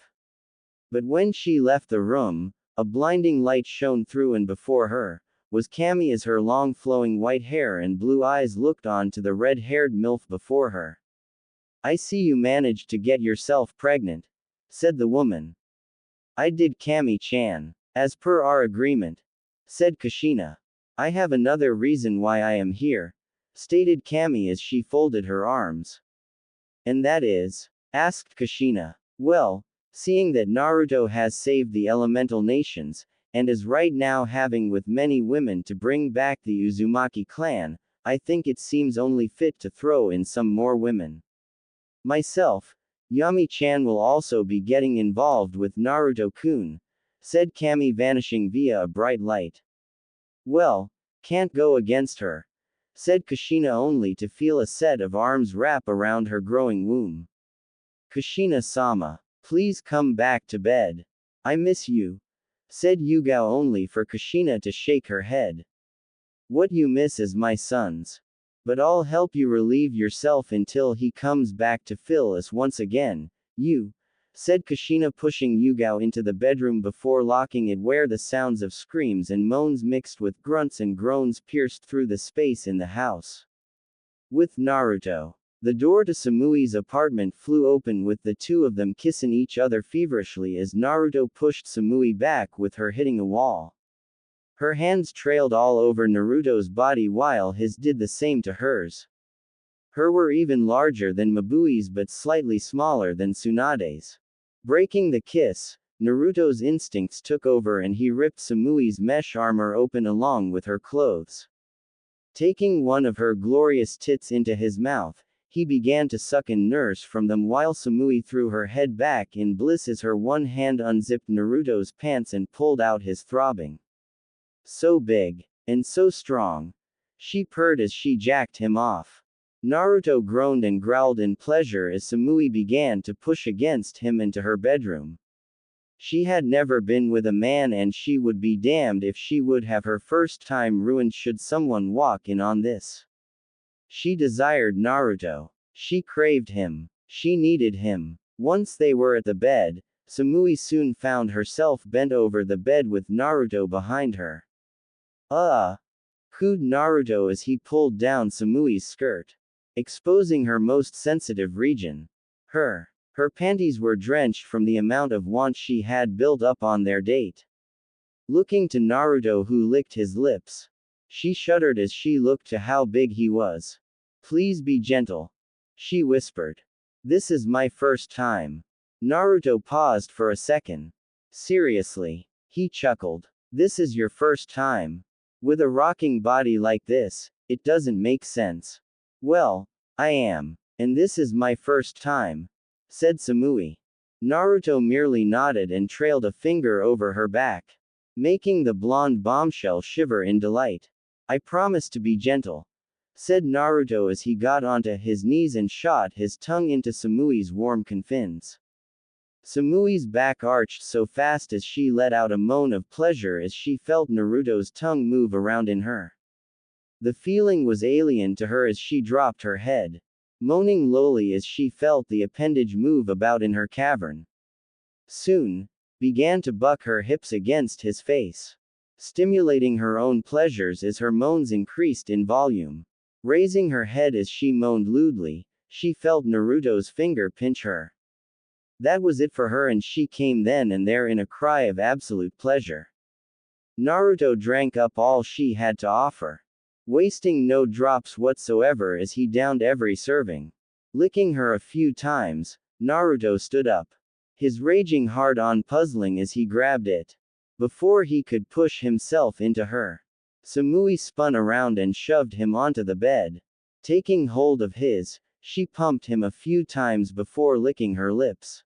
But when she left the room, a blinding light shone through and before her was Kami as her long flowing white hair and blue eyes looked on to the red-haired MILF before her. I see you managed to get yourself pregnant, said the woman. I did, Kami-chan. As per our agreement, said Kushina. I have another reason why I am here, stated Kami as she folded her arms. And that is? Asked Kushina. Well, seeing that Naruto has saved the elemental nations, and is right now having with many women to bring back the Uzumaki clan, I think it seems only fit to throw in some more women. Myself, Yami-chan will also be getting involved with Naruto-kun, said Kami vanishing via a bright light. Well, can't go against her, said Kushina only to feel a set of arms wrap around her growing womb. Kushina-sama, please come back to bed. I miss you, said Yugao only for Kushina to shake her head. What you miss is my sons. But I'll help you relieve yourself until he comes back to fill us once again, you, said Kushina pushing Yugao into the bedroom before locking it where the sounds of screams and moans mixed with grunts and groans pierced through the space in the house. With Naruto. The door to Samui's apartment flew open with the two of them kissing each other feverishly as Naruto pushed Samui back with her hitting a wall. Her hands trailed all over Naruto's body while his did the same to hers. Her were even larger than Mabui's but slightly smaller than Tsunade's. Breaking the kiss, Naruto's instincts took over and he ripped Samui's mesh armor open along with her clothes. Taking one of her glorious tits into his mouth, he began to suck and nurse from them while Samui threw her head back in bliss as her one hand unzipped Naruto's pants and pulled out his throbbing. So big. And so strong. She purred as she jacked him off. Naruto groaned and growled in pleasure as Samui began to push against him into her bedroom. She had never been with a man and she would be damned if she would have her first time ruined should someone walk in on this. She desired Naruto. She craved him. She needed him. Once they were at the bed, Samui soon found herself bent over the bed with Naruto behind her. Cooed Naruto as he pulled down Samui's skirt, exposing her most sensitive region. Her panties were drenched from the amount of want she had built up on their date. Looking to Naruto who licked his lips. She shuddered as she looked to how big he was. Please be gentle, she whispered. This is my first time. Naruto paused for a second. Seriously, he chuckled. This is your first time? With a rocking body like this, it doesn't make sense. Well, I am. And this is my first time, said Samui. Naruto merely nodded and trailed a finger over her back, making the blonde bombshell shiver in delight. I promise to be gentle, said Naruto as he got onto his knees and shot his tongue into Samui's warm confins. Samui's back arched so fast as she let out a moan of pleasure as she felt Naruto's tongue move around in her. The feeling was alien to her as she dropped her head, moaning lowly as she felt the appendage move about in her cavern. Soon, began to buck her hips against his face, stimulating her own pleasures as her moans increased in volume. Raising her head as she moaned lewdly, she felt Naruto's finger pinch her. That was it for her, and she came then and there in a cry of absolute pleasure. Naruto drank up all she had to offer, wasting no drops whatsoever as he downed every serving. Licking her a few times, Naruto stood up, his raging hard-on puzzling as he grabbed it. Before he could push himself into her, Samui spun around and shoved him onto the bed. Taking hold of his, she pumped him a few times before licking her lips.